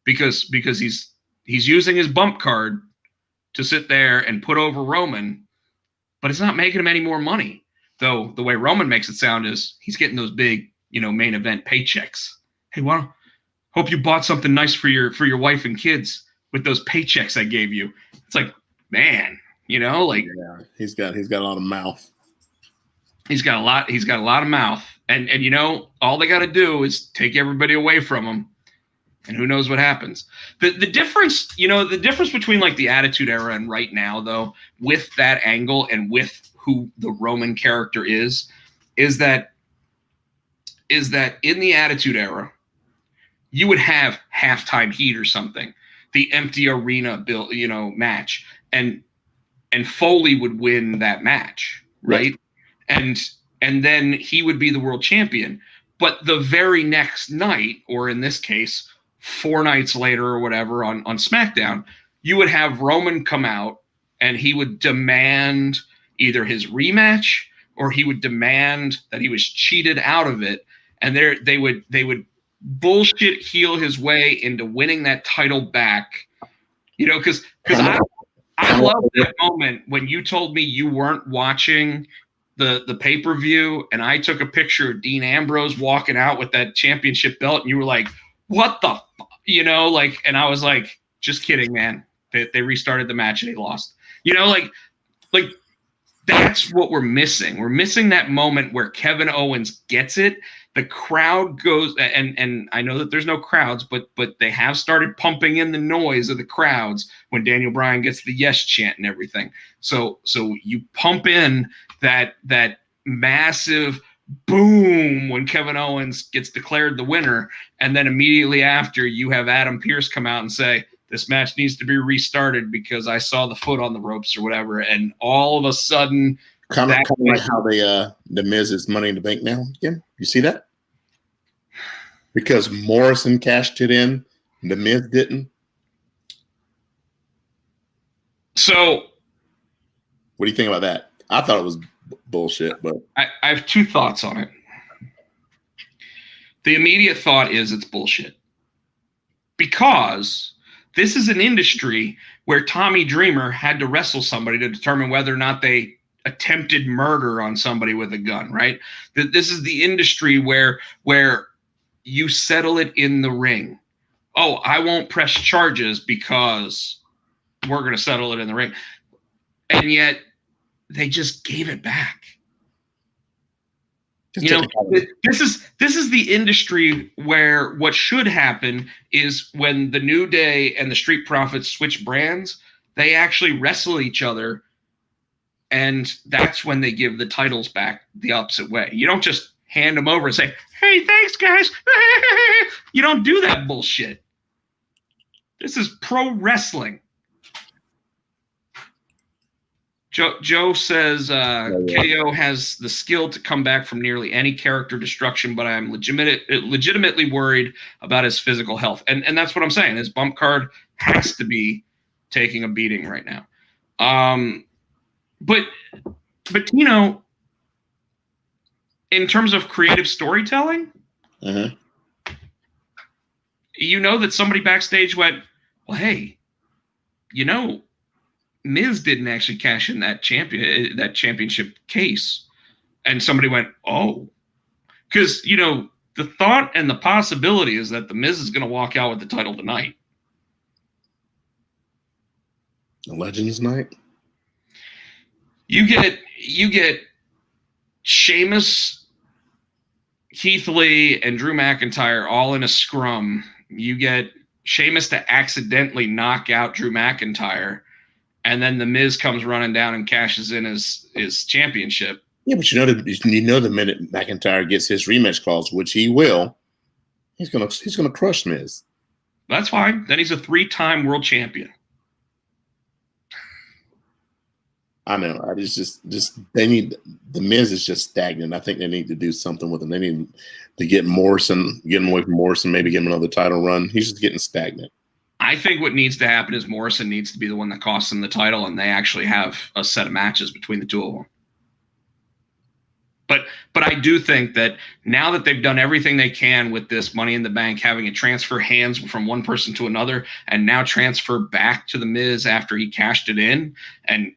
because he's using his bump card to sit there and put over Roman, but it's not making him any more money. Though the way Roman makes it sound is he's getting those big, you know, main event paychecks. Hey, hope you bought something nice for your wife and kids with those paychecks I gave you. It's like, man, you know, like he's got a lot of mouth. He's got a lot of mouth, and you know, all they got to do is take everybody away from him, and who knows what happens. The difference, you know, the difference between like the Attitude Era and right now, though, with that angle and with who the Roman character is that in the Attitude Era, you would have halftime heat or something, the empty arena match, and Foley would win that match, right? Yes. And then he would be the world champion. But the very next night, or in this case, 4 nights later or whatever on SmackDown, you would have Roman come out and he would demand either his rematch or he would demand that he was cheated out of it. And they would bullshit heel his way into winning that title back. You know, because I love that moment when you told me you weren't watching the pay-per-view and I took a picture of Dean Ambrose walking out with that championship belt and you were like, what the you know, like, and I was like, just kidding, man. They restarted the match and he lost. You know, like that's what we're missing. We're missing that moment where Kevin Owens gets it. The crowd goes, and I know that there's no crowds, but they have started pumping in the noise of the crowds when Daniel Bryan gets the yes chant and everything. So you pump in that massive boom when Kevin Owens gets declared the winner, and then immediately after you have Adam Pearce come out and say, this match needs to be restarted because I saw the foot on the ropes or whatever, and all of a sudden, kind of like how the Miz is Money in the Bank now. Again, you see that? Because Morrison cashed it in, the Miz didn't. So, what do you think about that? I thought it was bullshit, but I have 2 thoughts on it. The immediate thought is it's bullshit because this is an industry where Tommy Dreamer had to wrestle somebody to determine whether or not they attempted murder on somebody with a gun, right? This is the industry where you settle it in the ring. Oh, I won't press charges because we're going to settle it in the ring. And yet they just gave it back. You know, this is the industry where what should happen is when the New Day and the Street Profits switch brands, they actually wrestle each other, and that's when they give the titles back the opposite way. You don't just hand them over and say, hey, thanks, guys. You don't do that bullshit. This is pro wrestling. Joe says KO has the skill to come back from nearly any character destruction, but I'm legitimately worried about his physical health. And that's what I'm saying. His bump card has to be taking a beating right now. But Tino, in terms of creative storytelling, you know that somebody backstage went, well, hey, you know, Miz didn't actually cash in that championship case. And somebody went, oh. Because, you know, the thought and the possibility is that the Miz is going to walk out with the title tonight. Legends night? You get Sheamus, Keith Lee, and Drew McIntyre all in a scrum. You get Sheamus to accidentally knock out Drew McIntyre, and then the Miz comes running down and cashes in his championship. Yeah, but you know the minute McIntyre gets his rematch clause, which he will, he's gonna crush Miz. That's fine. Then he's a 3-time world champion. I know. I just they need the Miz is just stagnant. I think they need to do something with him. They need to get Morrison, get him away from Morrison, maybe give him another title run. He's just getting stagnant. I think what needs to happen is Morrison needs to be the one that costs him the title, and they actually have a set of matches between the two of them. But I do think that now that they've done everything they can with this Money in the Bank, having it transfer hands from one person to another, and now transfer back to the Miz after he cashed it in, and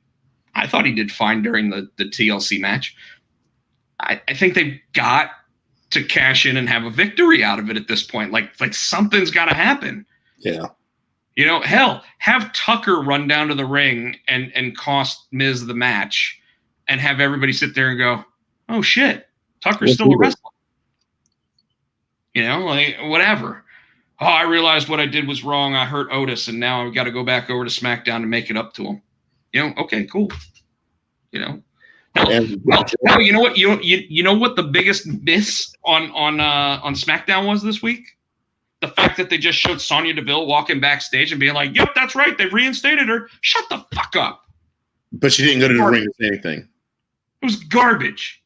I thought he did fine during the TLC match. I think they've got to cash in and have a victory out of it at this point. Like something's got to happen. Yeah. You know, hell, have Tucker run down to the ring and cost Miz the match, and have everybody sit there and go, oh shit, Tucker's still a wrestler. You know, like whatever. Oh, I realized what I did was wrong. I hurt Otis, and now I've got to go back over to SmackDown to make it up to him. You know, okay, cool. You know, well, you know what? You know what the biggest miss on SmackDown was this week? The fact that they just showed Sonya Deville walking backstage and being like, "Yep, that's right, they've reinstated her." Shut the fuck up. But she didn't go to the ring to say anything. It was garbage.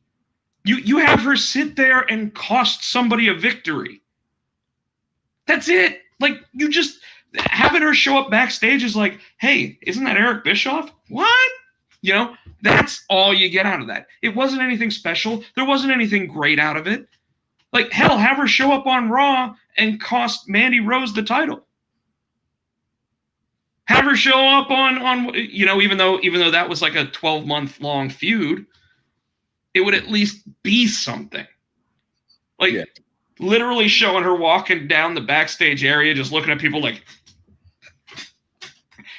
You have her sit there and cost somebody a victory. That's it. Like, you just having her show up backstage is like, hey, isn't that Eric Bischoff? What? You know, that's all you get out of that. It wasn't anything special. There wasn't anything great out of it. Like, hell, have her show up on Raw and cost Mandy Rose the title. Have her show up on you know, even though that was like a 12-month long feud, it would at least be something. Like, yeah. Literally showing her walking down the backstage area, just looking at people like,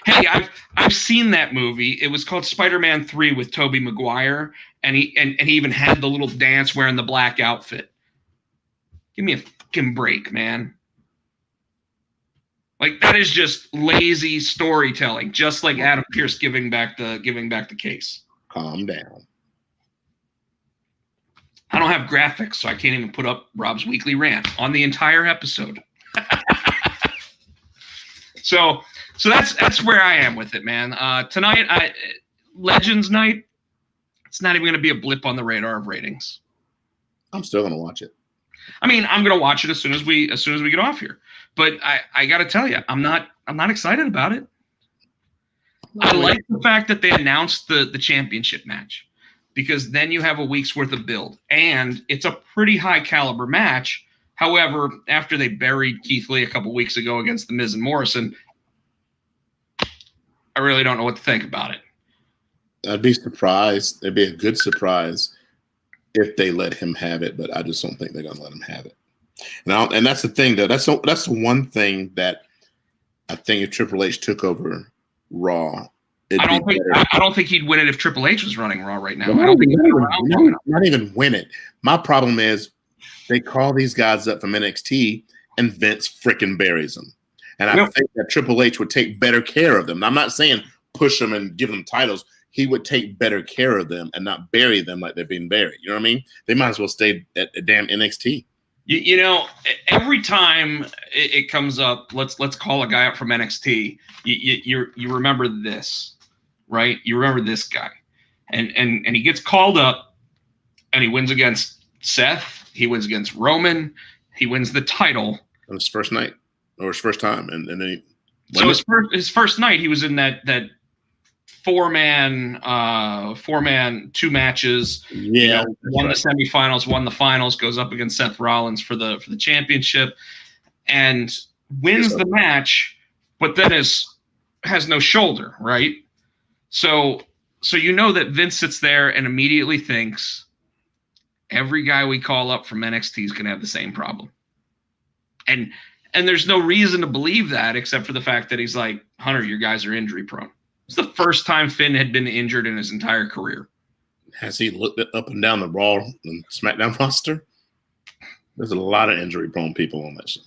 hey, I've seen that movie. It was called Spider-Man 3 with Tobey Maguire, and he even had the little dance wearing the black outfit. Give me a fucking break, man. Like, that is just lazy storytelling, just like Adam Pearce giving back the case. Calm down. I don't have graphics, so I can't even put up Rob's weekly rant on the entire episode. So that's where I am with it, man. Tonight, Legends Night, it's not even going to be a blip on the radar of ratings. I'm still going to watch it. I mean, I'm going to watch it as soon as we get off here. But I got to tell you, I'm not excited about it. I like the fact that they announced the championship match, because then you have a week's worth of build, and it's a pretty high caliber match. However, after they buried Keith Lee a couple weeks ago against The Miz and Morrison, I really don't know what to think about it. I'd be surprised. It'd be a good surprise if they let him have it, but I just don't think they're going to let him have it. And that's the thing, though. That's the one thing that I think if Triple H took over Raw, I don't think he'd win it if Triple H was running Raw right now. I don't think he'd not even win it. My problem is they call these guys up from NXT and Vince frickin' buries them. And I think that Triple H would take better care of them. Now, I'm not saying push them and give them titles. He would take better care of them and not bury them like they're being buried. You know what I mean? They might as well stay at damn NXT. You know, every time it comes up, let's call a guy up from NXT. You remember this, right? You remember this guy, and he gets called up, and he wins against Seth. He wins against Roman. He wins the title on his first night or his first time, and then his first night he was in that four-man, two matches. Yeah, won the semifinals, won the finals, goes up against Seth Rollins for the championship, and wins the match, but then has no shoulder, right? So that Vince sits there and immediately thinks every guy we call up from NXT is going to have the same problem, and there's no reason to believe that except for the fact that he's like, Hunter, your guys are injury prone. It's the first time Finn had been injured in his entire career. Has he looked up and down the Raw and SmackDown roster? There's a lot of injury prone people on that show.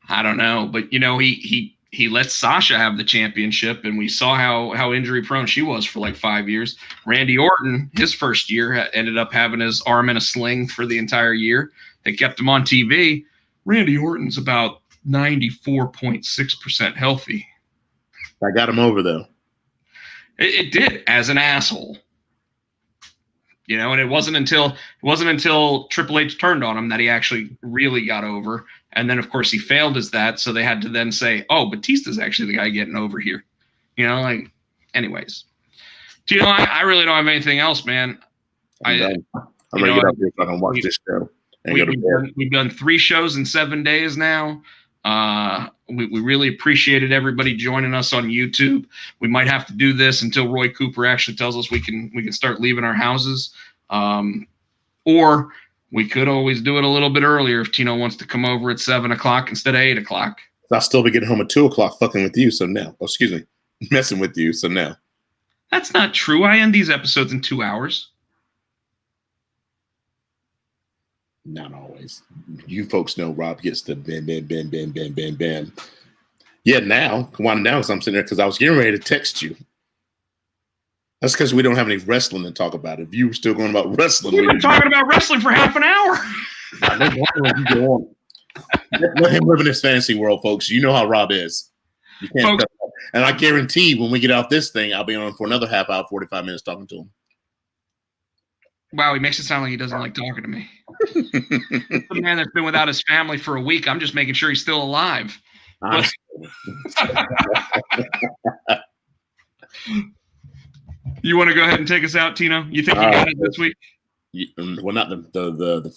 I don't know, but he let Sasha have the championship, and we saw how injury prone she was for like 5 years. Randy Orton, his first year, ended up having his arm in a sling for the entire year. They kept him on TV. Randy Orton's about 94.6% healthy. I got him over though. It did, as an asshole. And it wasn't until Triple H turned on him that he actually really got over. And then, of course, he failed as that, so they had to then say, oh, Batista's actually the guy getting over here. Anyways. I really don't have anything else, man. I'm ready to get up here so I can watch this show. We've done 3 shows in 7 days now. We really appreciated everybody joining us on YouTube. We might have to do this until Roy Cooper actually tells us we can start leaving our houses. Or we could always do it a little bit earlier if Tino wants to come over at 7 o'clock instead of 8 o'clock. I'll still be getting home at 2 o'clock fucking with you, so now. Oh, excuse me. Messing with you, so now. That's not true. I end these episodes in 2 hours. Not always. You folks know Rob gets the bam, bam, bam, bam, bam, bam, bam. Yeah, now, come on now, because I'm sitting there because I was getting ready to text you. That's because we don't have any wrestling to talk about. If you were still going about wrestling, we've been talking about wrestling for half an hour. Let him live in his fantasy world, folks. You know how Rob is. You can't. And I guarantee when we get off this thing, I'll be on for another half hour, 45 minutes talking to him. Wow, he makes it sound like he doesn't like talking to me. The man that's been without his family for a week. I'm just making sure he's still alive. You want to go ahead and take us out, Tino? You think you got it this week? Well, not the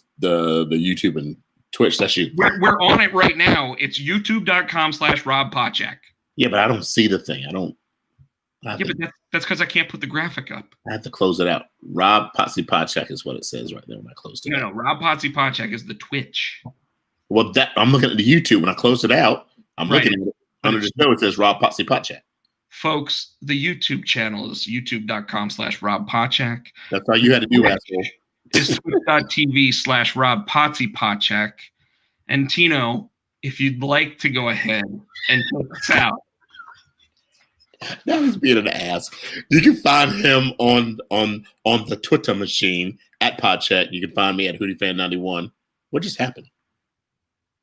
YouTube and Twitch. That's you. We're on it right now. It's youtube.com/Rob Pochak. Yeah, but I don't see the thing. But that's because I can't put the graphic up. I have to close it out. Rob Potsy Pochak is what it says right there when I closed it out. No, Rob Potsy Pochak is the Twitch. Well, I'm looking at the YouTube. When I closed it out, I'm looking at it. Under the show, it says Rob Potsy Pochak. Folks, the YouTube channel is youtube.com/Rob Pochak. That's all you had to do, asshole. It's twitch.tv/Rob Potsy Pochak. And Tino, if you'd like to go ahead and take us out. Now he's being an ass. You can find him on the Twitter machine at Podchat. You can find me at HootieFan91. What just happened?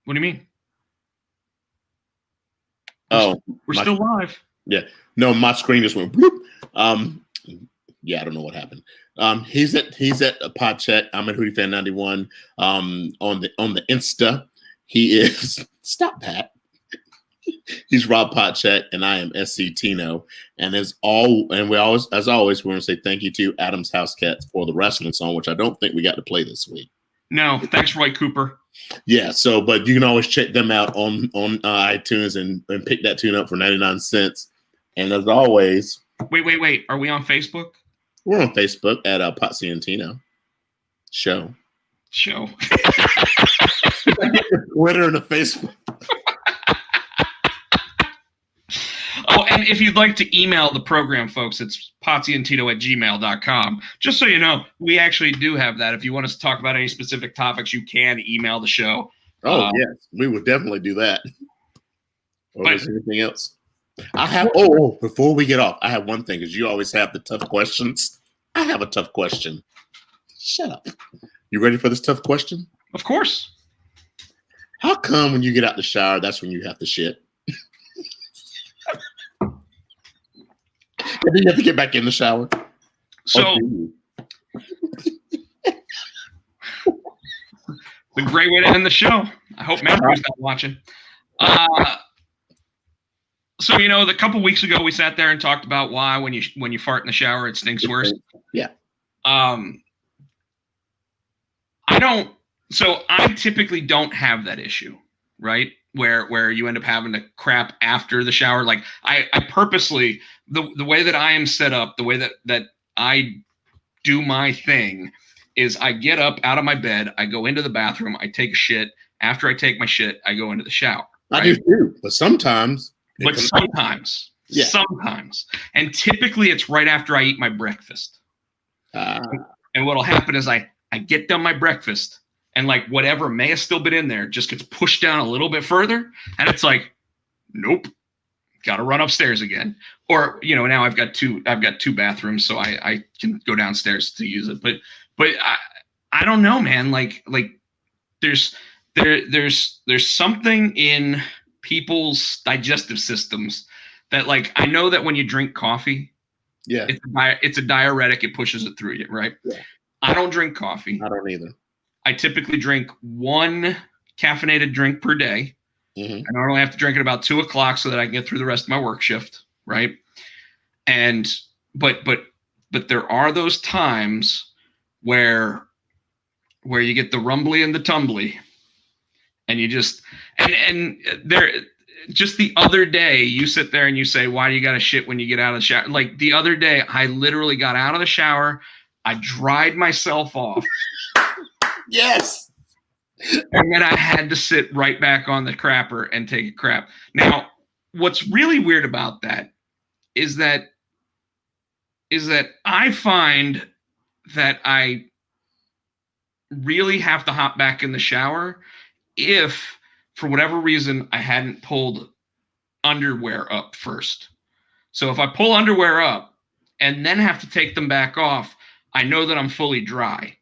What do you mean? We're still live. Yeah. No, my screen just went bloop. Yeah, I don't know what happened. He's at Podchat. I'm at HootieFan91. On the Insta, he is stop that. He's Rob Pochak, and I am SC Tino. And as always, we're going to say thank you to Adam's House Cats for the wrestling song, which I don't think we got to play this week. No, thanks, Roy Cooper. Yeah, but you can always check them out on iTunes and pick that tune up for 99 cents. And as always, wait, are we on Facebook? We're on Facebook at Potsy and Tino show. Twitter and the Facebook. Oh, and if you'd like to email the program, folks, it's potsyandtino@gmail.com. Just so you know, we actually do have that. If you want us to talk about any specific topics, you can email the show. Oh, yes. We would definitely do that. Or is there anything else? I have, before we get off, I have one thing, because you always have the tough questions. I have a tough question. Shut up. You ready for this tough question? Of course. How come when you get out the shower, that's when you have to shit? And then you have to get back in the shower. So, it's a great way to end the show. I hope Matthew's not watching. So So the couple weeks ago we sat there and talked about why when you fart in the shower it stinks worse. Yeah. I typically don't have that issue, right? Where you end up having to crap after the shower. Like I purposely, the way that I am set up, the way that I do my thing is I get up out of my bed, I go into the bathroom, I take a shit. After I take my shit, I go into the shower. Right? I do too, but sometimes. Yeah. Sometimes. And typically it's right after I eat my breakfast. And what'll happen is I get done my breakfast and like whatever may have still been in there just gets pushed down a little bit further. And it's like, nope, got to run upstairs again. Or, now I've got two bathrooms, so I can go downstairs to use it. But I don't know, man. Like there's something in people's digestive systems that like, I know that when you drink coffee, yeah, it's a diuretic. It pushes it through you, right? Yeah. I don't drink coffee. I don't either. I typically drink one caffeinated drink per day. Mm-hmm. I normally have to drink at about 2:00 so that I can get through the rest of my work shift, right? And but there are those times where you get the rumbly and the tumbly, and you just and there. Just the other day, you sit there and you say, why do you got to shit when you get out of the shower? Like the other day, I literally got out of the shower. I dried myself off. Yes. And then I had to sit right back on the crapper and take a crap. Now, what's really weird about that is that I find that I really have to hop back in the shower if, for whatever reason, I hadn't pulled underwear up first. So if I pull underwear up and then have to take them back off, I know that I'm fully dry.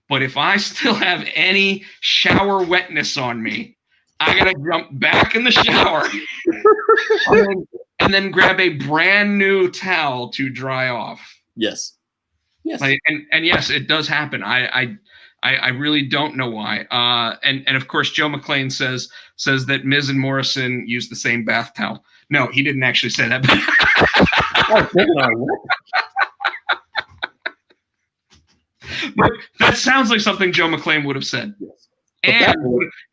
But if I still have any shower wetness on me, I got to jump back in the shower and then grab a brand new towel to dry off. Yes. Yes. And yes, it does happen. I really don't know why. And of course, Joe McClain says that Miz and Morrison used the same bath towel. No, he didn't actually say that. But that sounds like something Joe McClain would have said. Yes.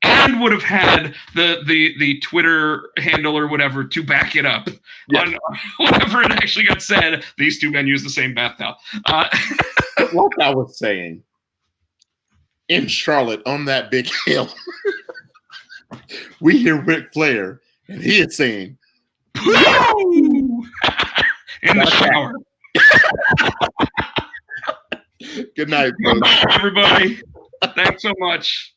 And would have had the Twitter handle or whatever to back it up. Yes. On whatever it actually got said. These two men use the same bath towel. Like I was saying, in Charlotte on that big hill, we hear Ric Flair, and he is saying, "Poo!" in the shower. Good night, everybody. Thanks so much.